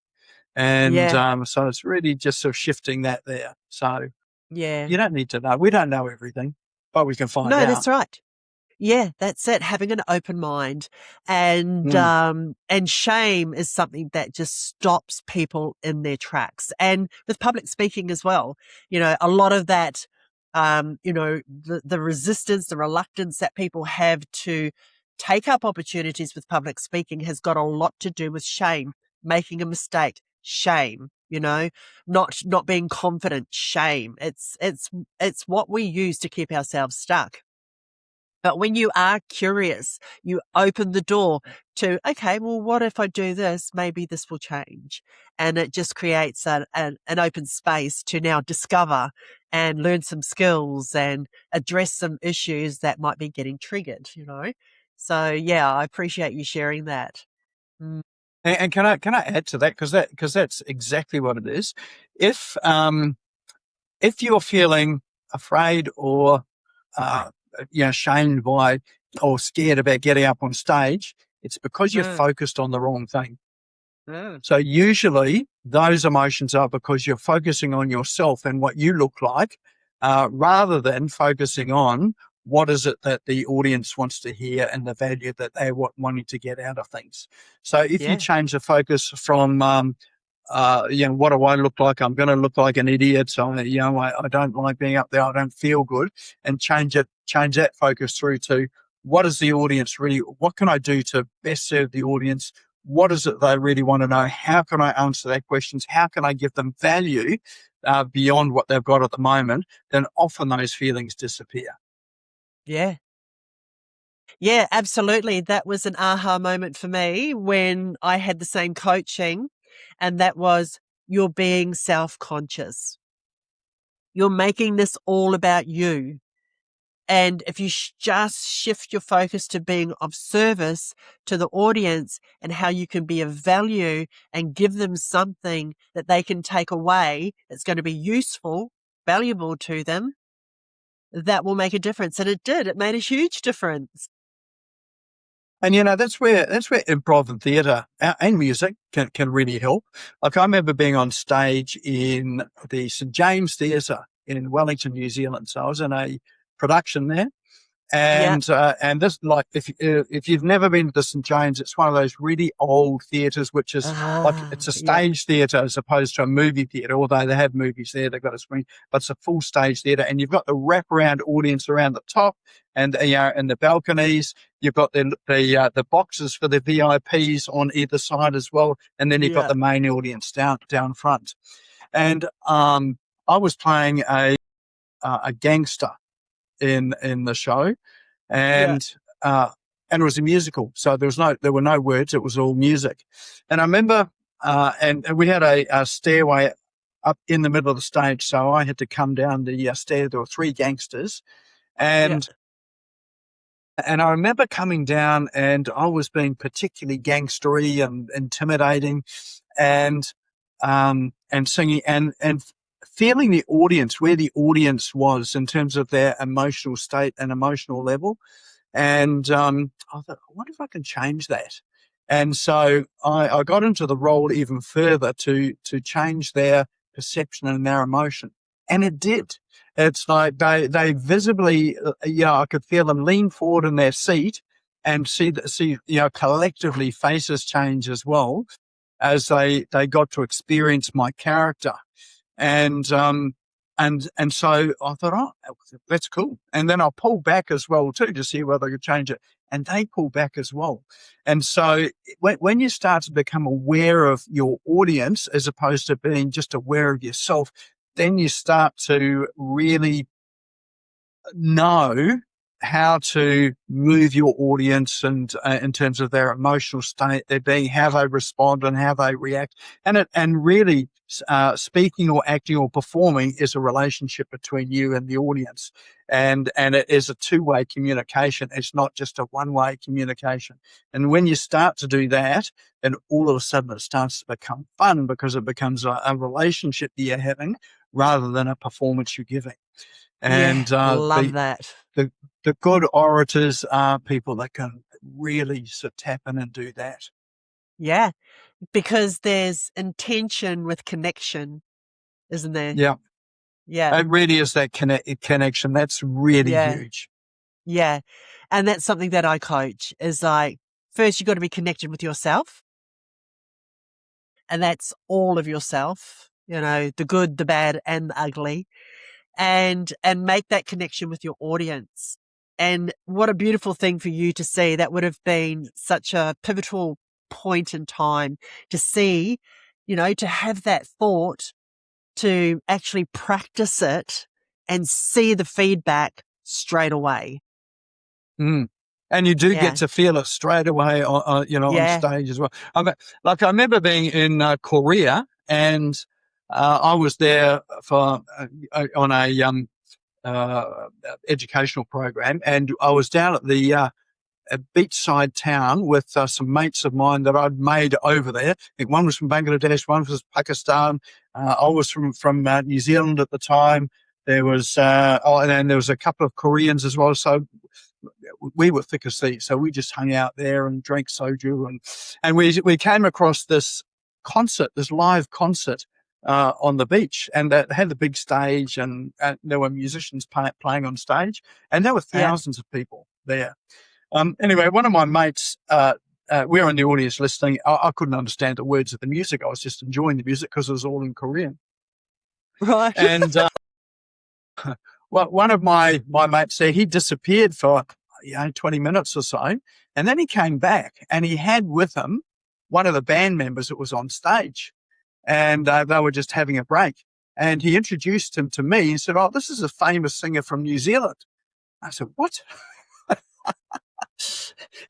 And Yeah. so it's really just sort of shifting that there. So Yeah. you don't need to know. We don't know everything, but we can find No, out. that's right. Yeah, that's it. Having an open mind, and Mm. shame is something that just stops people in their tracks. And with public speaking as well, a lot of that, the resistance, the reluctance that people have to take up opportunities with public speaking has got a lot to do with shame. making a mistake, shame, not being confident, shame. It's what we use to keep ourselves stuck. But when you are curious, you open the door to, okay, well, what if I do this? Maybe this will change. And it just creates an open space to now discover and learn some skills and address some issues that might be getting triggered. So, yeah, I appreciate you sharing that. Mm, And can I add to that, because that's exactly what it is. If you're feeling afraid or shamed by or scared about getting up on stage, it's because you're mm, focused on the wrong thing. mm, So usually those emotions are because you're focusing on yourself and what you look like, rather than focusing on what is it that the audience wants to hear and the value that they're wanting to get out of things. So if you yeah, change the focus from, what do I look like? I'm going to look like an idiot. So, I don't like being up there. I don't feel good, and change that focus through to what is the audience really, what can I do to best serve the audience? What is it they really want to know? How can I answer their questions? How can I give them value beyond what they've got at the moment? Then often those feelings disappear. yeah. Yeah, absolutely. That was an aha moment for me when I had the same coaching, and that was you're being self conscious. You're making this all about you. And if you just shift your focus to being of service to the audience and how you can be of value and give them something that they can take away that's going to be useful, valuable to them, that will make a difference. And it did. It made a huge difference. And that's where improv and theatre and music can really help. Like I remember being on stage in the St James Theatre in Wellington, New Zealand. So I was in a production there. Yeah. And this, like, if you've never been to the St James, it's one of those really old theatres, which is like it's Ah, a yeah. stage theatre as opposed to a movie theatre. Although they have movies there, they've got a screen, but it's a full stage theatre, and you've got the wraparound audience around the top, and and the balconies. You've got the boxes for the VIPs on either side as well, and then you've got Yeah. the main audience down front. And I was playing a gangster in the show, Yeah. and uh, and it was a musical, so there were no words; it was all music. And I remember, and we had a stairway up in the middle of the stage, so I had to come down the stair. There were three gangsters, Yeah. and I remember coming down, and I was being particularly gangstery and intimidating, and singing and feeling the audience, where the audience was in terms of their emotional state and emotional level. And I thought, I wonder if I can change that. And so I got into the role even further to change their perception and their emotion. And it did. It's like they visibly, I could feel them lean forward in their seat and see, collectively faces change as well as they got to experience my character. And so I thought, oh, that's cool. And then I pulled back as well too to see whether I could change it, and they pulled back as well. And so when you start to become aware of your audience as opposed to being just aware of yourself, then you start to really know how to move your audience and in terms of their emotional state, their being, how they respond and how they react, and really speaking or acting or performing is a relationship between you and the audience, and it is a two-way communication. It's not just a one-way communication. And when you start to do that, then all of a sudden it starts to become fun because it becomes a relationship that you're having rather than a performance you're giving. Yeah. And Love that. the the good orators are people that can really sort of tap in and do that. Yeah. Because there's intention with connection, isn't there? Yeah, Yeah. it really is that connection. That's really Yeah. huge. Yeah. And that's something that I coach is like, first you got to be connected with yourself. And that's all of yourself, the good, the bad, and the ugly. And make that connection with your audience. And what a beautiful thing for you to see. That would have been such a pivotal point in time to see, to have that thought, to actually practice it and see the feedback straight away. Mm. And you do get Yeah. to feel it straight away, on Yeah. stage as well. I remember being in Korea, and I was there for on a educational program, and I was down at the a beachside town with some mates of mine that I'd made over there. I think one was from Bangladesh, one was Pakistan. I was from New Zealand at the time. There was and then there was a couple of Koreans as well. So we were thick as thieves. So we just hung out there and drank soju, and we came across this concert, this live concert on the beach, and that had the big stage, and there were musicians playing on stage, and there were thousands of people there. Anyway, one of my mates, we were in the audience listening. I couldn't understand the words of the music. I was just enjoying the music because it was all in Korean. Right. And well, one of my mates said he disappeared for 20 minutes or so, and then he came back, and he had with him one of the band members that was on stage, and they were just having a break. And he introduced him to me and said, "Oh, this is a famous singer from New Zealand." I said, "What?"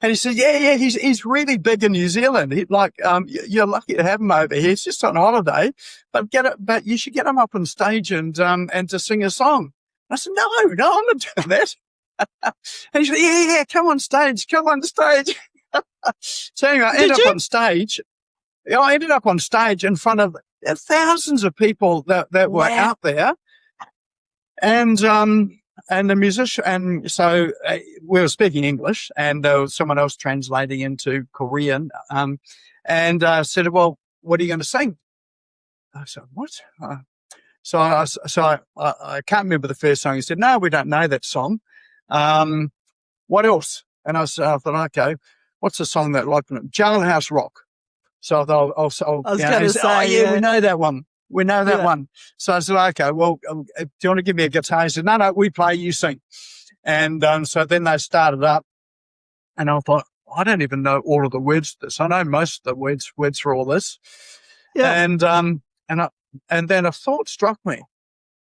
And he said, yeah, he's really big in New Zealand. You're lucky to have him over here. He's just on holiday, but you should get him up on stage and to sing a song. I said, no, I'm not doing that. And he said, yeah, come on stage. So anyway, I ended up on stage in front of thousands of people that were out there. And the musician, and so we were speaking English, and there was someone else translating into Korean, and said, "Well, what are you going to sing?" I said, "What?" So I can't remember the first song. He said, "No, we don't know that song. What else?" And I thought, "Okay, what's the song that like Jailhouse Rock?" So I thought, I was going to say, "Oh yeah, we know that one. We know that one." So I said, "Okay, well, do you want to give me a guitar?" He said, "No, we play, you sing." And so then they started up, and I thought, I don't even know all of the words to this. I know most of the words for all this. Yeah. And then a thought struck me.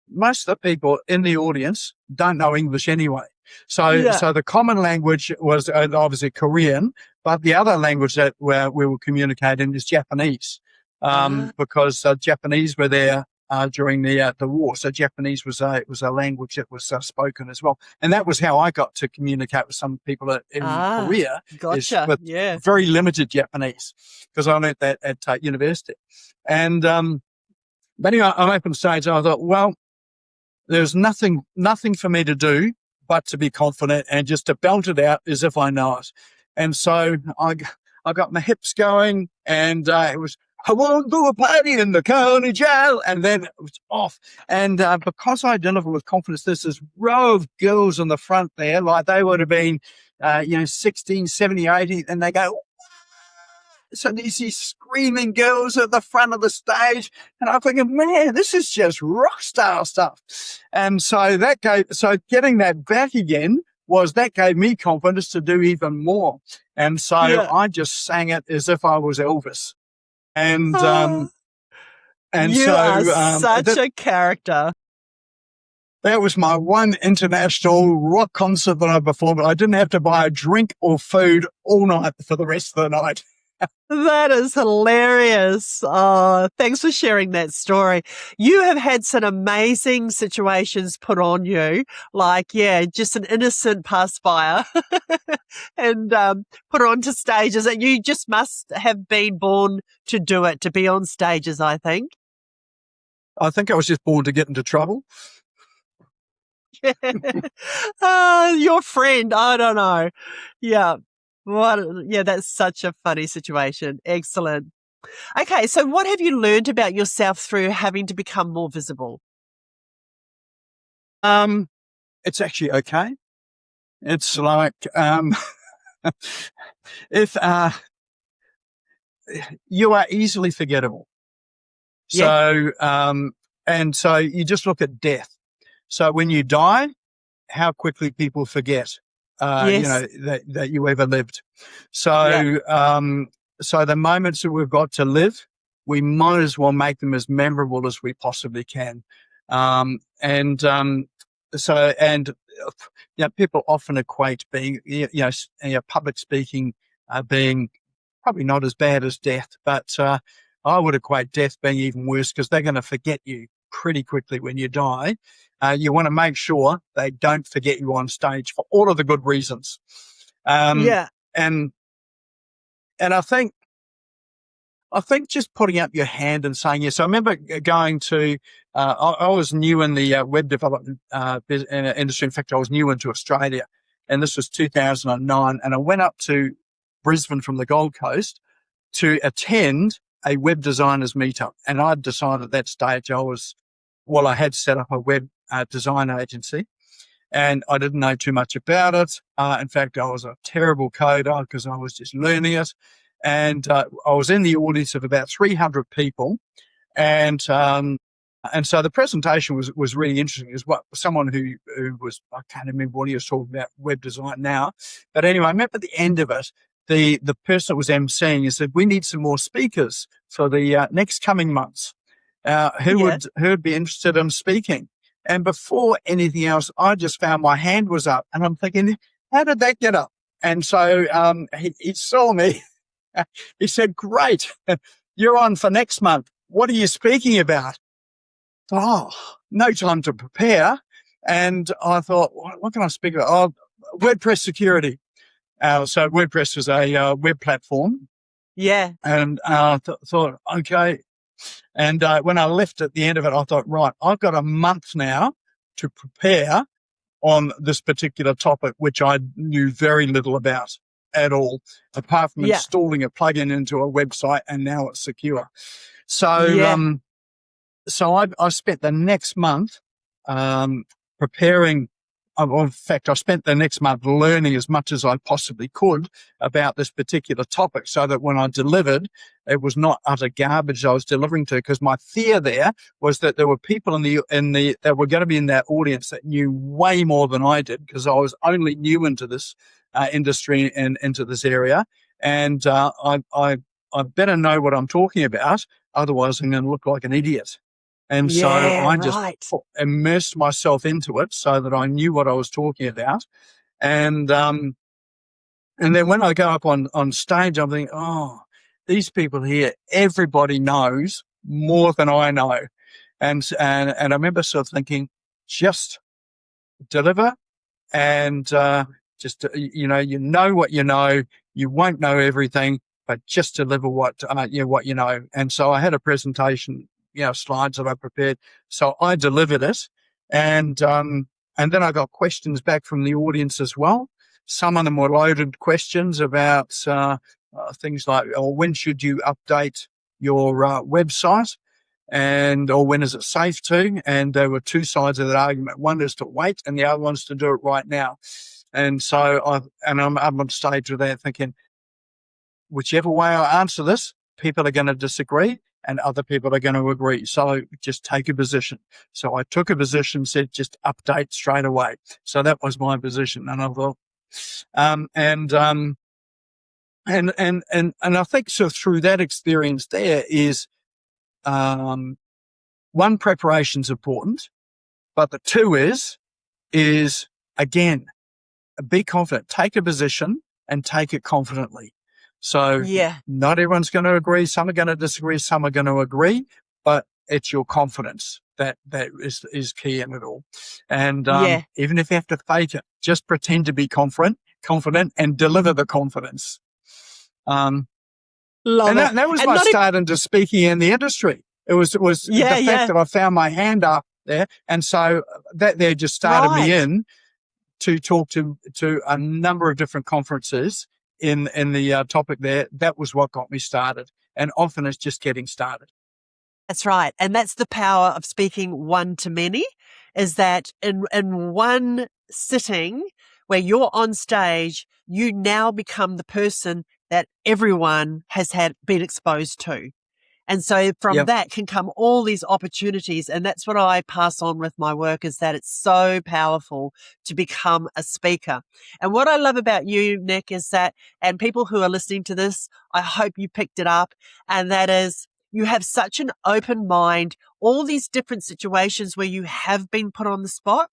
Most of the people in the audience don't know English anyway. So the common language was obviously Korean, but the other language that we were communicating is Japanese. Because Japanese were there during the war, so Japanese was a language that was spoken as well, and that was how I got to communicate with some people in Korea. Gotcha. With very limited Japanese, because I learned that at university. And but anyway, I'm up on stage. And I thought, well, there's nothing for me to do but to be confident and just to belt it out as if I know it. And so I got my hips going, and it was, "I won't do a party in the county jail," and then it was off. And because I deliver with confidence, there's this row of girls on the front there, like they would have been, 16, 17, 18, and they go, so these screaming girls at the front of the stage, and I'm thinking, man, this is just rock star stuff. And so getting that back again gave me confidence to do even more. And so I just sang it as if I was Elvis. And you are such a character. That was my one international rock concert that I performed. I didn't have to buy a drink or food all night for the rest of the night. That is hilarious. Oh, thanks for sharing that story. You have had some amazing situations put on you, like, just an innocent pacifier and put onto stages, and you just must have been born to do it, to be on stages, I think. I think I was just born to get into trouble. Your friend, I don't know. Yeah. That's such a funny situation. Excellent. Okay, so what have you learned about yourself through having to become more visible? It's actually okay. It's like if you are easily forgettable. So and so you just look at death. So when you die, how quickly people forget. That you ever lived. So So the moments that we've got to live, we might as well make them as memorable as we possibly can. And people often equate being, public speaking being probably not as bad as death, but I would equate death being even worse because they're going to forget you pretty quickly when you die. You want to make sure they don't forget you on stage for all of the good reasons. Yeah. And I think just putting up your hand and saying yes. I remember going to, I was new in the web development industry. In fact, I was new into Australia, and this was 2009. And I went up to Brisbane from the Gold Coast to attend a web designers meetup. And I'd decided at that stage I had set up a web design agency. And I didn't know too much about it. In fact, I was a terrible coder because I was just learning it. And I was in the audience of about 300 people. And so the presentation was really interesting. It was what someone who was, I can't remember what he was talking about, web design now. But anyway, I remember at the end of it, the person that was emceeing, he said, we need some more speakers for the next coming months. Who would be interested in speaking? And before anything else, I just found my hand was up, and I'm thinking, how did that get up? And so he saw me. He said, great, you're on for next month. What are you speaking about? Oh, no time to prepare. And I thought, what can I speak about? Oh, WordPress security. So WordPress is a web platform. Yeah. And thought, okay. And when I left at the end of it, I thought, right, I've got a month now to prepare on this particular topic, which I knew very little about at all, apart from installing a plugin into a website, and now it's secure. So, I spent the next month preparing. In fact, I spent the next month learning as much as I possibly could about this particular topic, so that when I delivered, it was not utter garbage I was delivering to. Because my fear there was that there were people that were going to be in that audience that knew way more than I did, because I was only new into this industry and into this area, and I better know what I'm talking about, otherwise I'm going to look like an idiot. And so I just immersed myself into it so that I knew what I was talking about. And then when I go up on stage, I'm thinking, oh, these people here, everybody knows more than I know. And I remember sort of thinking, just deliver, and you know what you know. You won't know everything, but just deliver what you know. And so I had a presentation, slides that I prepared. So I delivered it, and then I got questions back from the audience as well. Some of them were loaded questions about things like, when should you update your website, or when is it safe to? And there were two sides of that argument. One is to wait, and the other one's to do it right now. And so I'm up on stage with that thinking, whichever way I answer this, people are going to disagree and other people are going to agree. So just take a position. So I took a position, said just update straight away. So that was my position. And I thought, and I think so through that experience there is, one, preparation's important, but the two is again, be confident, take a position and take it confidently. So not everyone's going to agree. Some are going to disagree. Some are going to agree, but it's your confidence that is key in it all. And even if you have to fake it, just pretend to be confident and deliver the confidence. And that was my start into speaking in the industry. It was the fact that I found my hand up there. And so that there just started me in to talk to a number of different conferences in the topic there. That was what got me started. And often it's just getting started. That's right. And that's the power of speaking one to many, is that in one sitting where you're on stage, you now become the person that everyone has been exposed to. And so from Yep. that can come all these opportunities. And that's what I pass on with my work, is that it's so powerful to become a speaker. And what I love about you, Nik, is that, and people who are listening to this, I hope you picked it up. And that is, you have such an open mind, all these different situations where you have been put on the spot.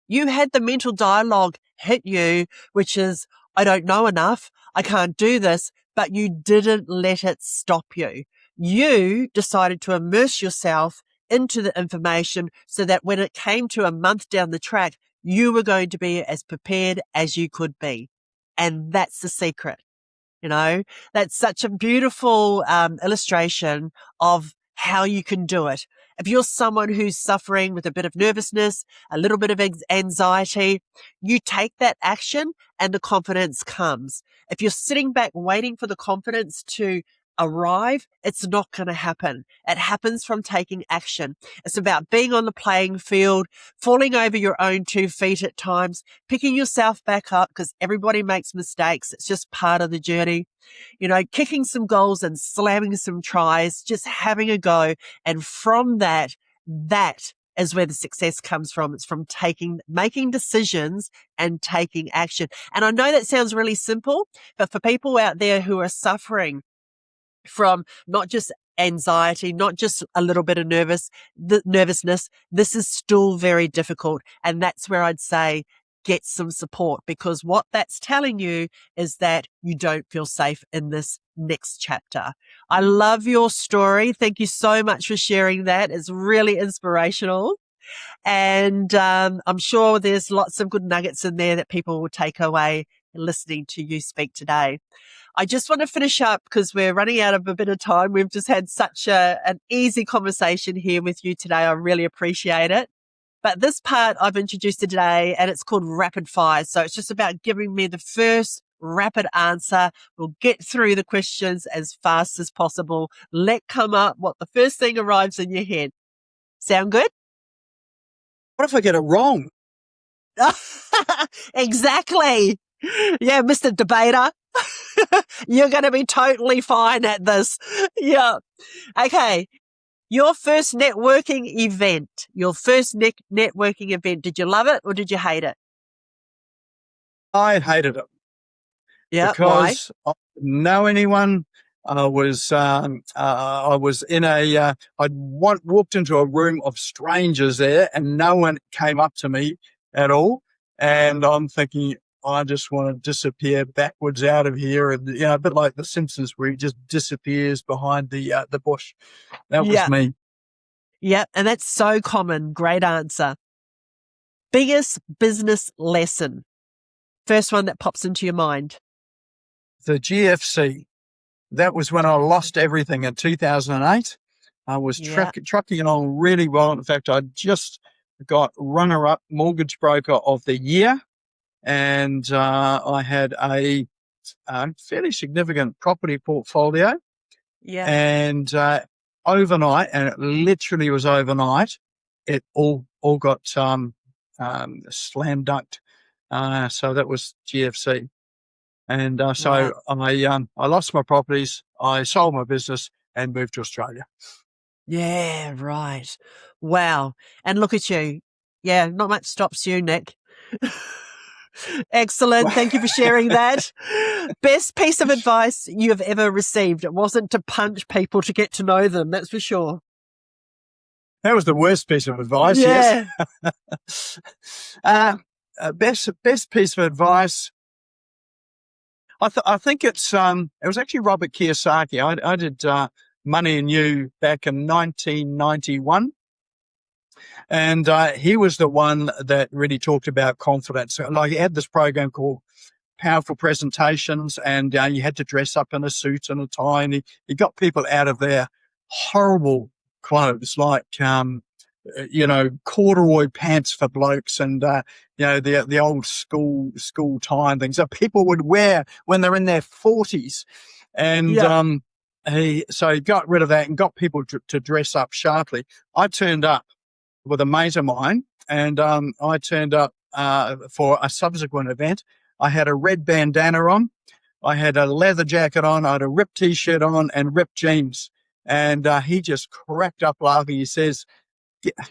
You had the mental dialogue hit you, which is, I don't know enough. I can't do this, but you didn't let it stop you. You decided to immerse yourself into the information so that when it came to a month down the track, you were going to be as prepared as you could be. And that's the secret. You know, that's such a beautiful illustration of how you can do it. If you're someone who's suffering with a bit of nervousness, a little bit of anxiety, you take that action and the confidence comes. If you're sitting back waiting for the confidence to arrive, it's not going to happen. It happens from taking action. It's about being on the playing field, falling over your own 2 feet at times, picking yourself back up, because everybody makes mistakes. It's just part of the journey. You know, kicking some goals and slamming some tries, just having a go. And from that is where the success comes from. It's from making decisions and taking action. And I know that sounds really simple, but for people out there who are suffering from not just anxiety, not just a little bit of nervousness, this is still very difficult. And that's where I'd say get some support, because what that's telling you is that you don't feel safe in this next chapter. I love your story. Thank you so much for sharing that. It's really inspirational. And I'm sure there's lots of good nuggets in there that people will take away listening to you speak today. I just want to finish up because we're running out of a bit of time. We've just had such an easy conversation here with you today. I really appreciate it. But this part I've introduced today, and it's called rapid fire. So it's just about giving me the first rapid answer. We'll get through the questions as fast as possible. Let come up what the first thing arrives in your head. Sound good? What if I get it wrong? Exactly. Yeah, Mr. Debater. You're going to be totally fine at this. Yeah. Okay. Your first networking event, did you love it or did you hate it? I hated it Yeah. Why? because I didn't know anyone. I was in I'd walked into a room of strangers there, and no one came up to me at all. And I'm thinking, I just want to disappear backwards out of here, and a bit like The Simpsons, where he just disappears behind the bush. That was Yeah. me. Yeah. And that's so common. Great answer. Biggest business lesson. First one that pops into your mind. The GFC. That was when I lost everything in 2008. I was trucking along really well. In fact, I just got runner-up mortgage broker of the year, and I had a fairly significant property portfolio. Yeah. And overnight, and it literally was overnight, it all got slam dunked. So that was GFC. And so Wow. I lost my properties, I sold my business and moved to Australia. Yeah, right. Wow. And look at you. Yeah, not much stops you, Nik. Excellent. Thank you for sharing that. Best piece of advice you have ever received. It wasn't to punch people to get to know them, that's for sure. That was the worst piece of advice, Yeah. yes. Best piece of advice. I think it was actually Robert Kiyosaki. I did Money and You back in 1991. And he was the one that really talked about confidence. Like, he had this program called Powerful Presentations, and you had to dress up in a suit and a tie, and he got people out of their horrible clothes, like corduroy pants for blokes, and the old school tie and things that people would wear when they're in their 40s. And he got rid of that and got people to dress up sharply. I turned up with a mate of mine, and I turned up for a subsequent event. I had a red bandana on, I had a leather jacket on, I had a ripped t-shirt on and ripped jeans. And he just cracked up laughing. He says,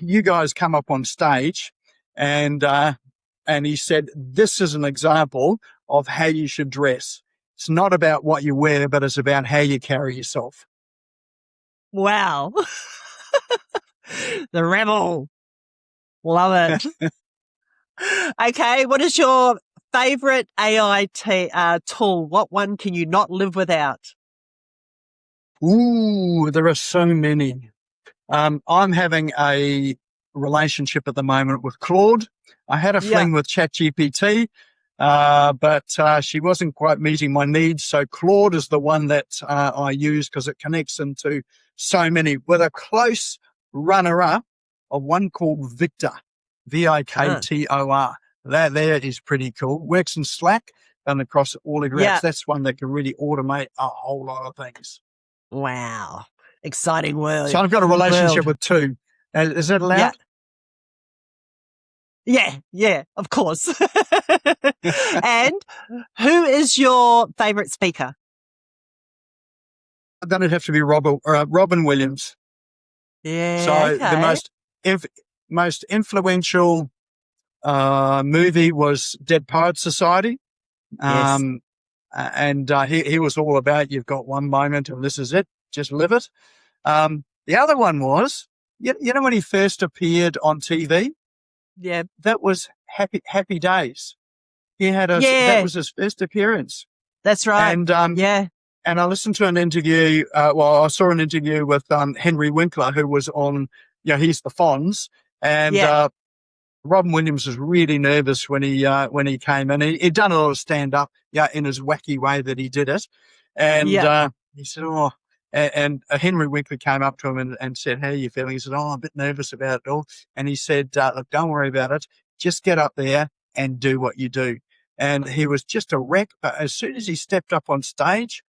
you guys come up on stage, and he said, this is an example of how you should dress. It's not about what you wear, but it's about how you carry yourself. Wow. The rebel. Love it. Okay, what is your favorite AI tool? What one can you not live without? Ooh, there are so many. I'm having a relationship at the moment with Claude. I had a Yeah. fling with ChatGPT, but she wasn't quite meeting my needs. So Claude is the one that I use because it connects into so many, with a close runner-up of one called Victor, Viktor. That there is pretty cool. Works in Slack and across all of your apps. Yeah. That's one that can really automate a whole lot of things. Wow. Exciting world. So I've got a relationship with two. Is that allowed? Yeah, of course. And who is your favorite speaker? Then it'd have to be Robin Williams. Yeah, So the okay. most influential movie was Dead Poets Society. Yes. And he was all about, you've got one moment and this is it, just live it. The other one was, you know, when he first appeared on TV, Yeah. that was Happy Days. That Yeah, was his first appearance. that's right. And Yeah. and I listened to an interview. I saw an interview with Henry Winkler, who was on. He's the Fonz, and Yeah. Robin Williams was really nervous when he came in. He'd done a lot of stand up, in his wacky way that he did it, and Yeah. he said, "Oh." And Henry Winkler came up to him and said, "How are you feeling?" He said, "Oh, I'm a bit nervous about it all." And he said, "Look, don't worry about it. Just get up there and do what you do." And he was just a wreck. But as soon as he stepped up on stage,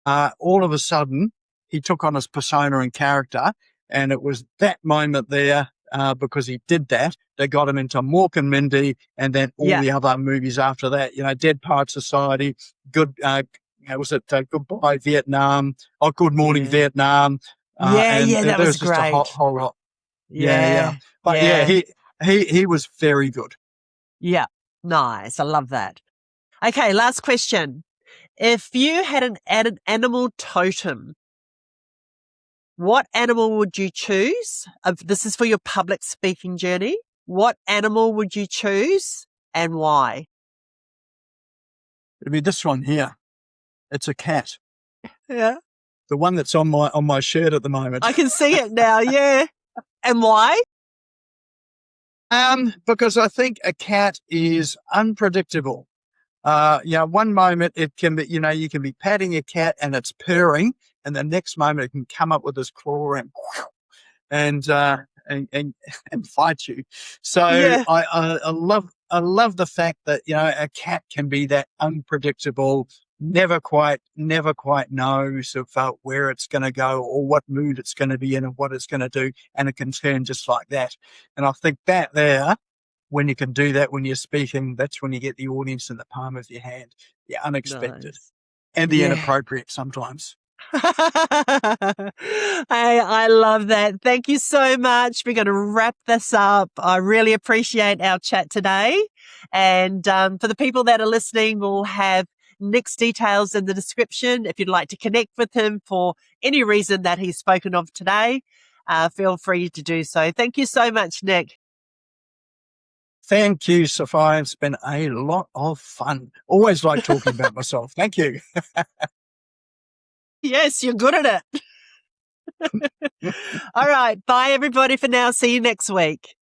all of a sudden he took on his persona and character. And it was that moment there, because he did that, they got him into Mork and Mindy, and then all Yeah. the other movies after that, Dead Poets Society, Goodbye Vietnam, Good Morning Yeah. Vietnam, and Yeah, that there was was just a great. whole lot. Yeah. Yeah. But yeah, Yeah. he was very good. Yeah. Nice. I love that. Okay, last question. If you had an animal totem, what animal would you choose? This is for your public speaking journey. What animal would you choose and why? It'd be this one here. It's a cat. Yeah. The one that's on my shirt at the moment. I can see it now. Yeah. And why? Because I think a cat is unpredictable. One moment it can be, you can be patting a cat and it's purring, and the next moment it can come up with this claw and and fight you. So Yeah. I love the fact that a cat can be that unpredictable, never quite knows of where it's going to go or what mood it's going to be in and what it's going to do, and it can turn just like that. And I think that there, when you can do that when you're speaking, that's when you get the audience in the palm of your hand. The unexpected Nice. and the Yeah. inappropriate sometimes. I love that. Thank you so much. We're going to wrap this up. I really appreciate our chat today. And for the people that are listening, we'll have Nik's details in the description. If you'd like to connect with him for any reason that he's spoken of today, feel free to do so. Thank you so much, Nik. Thank you, Sophia. It's been a lot of fun. Always like talking about myself. Thank you. Yes, you're good at it. All right. Bye, everybody, for now. See you next week.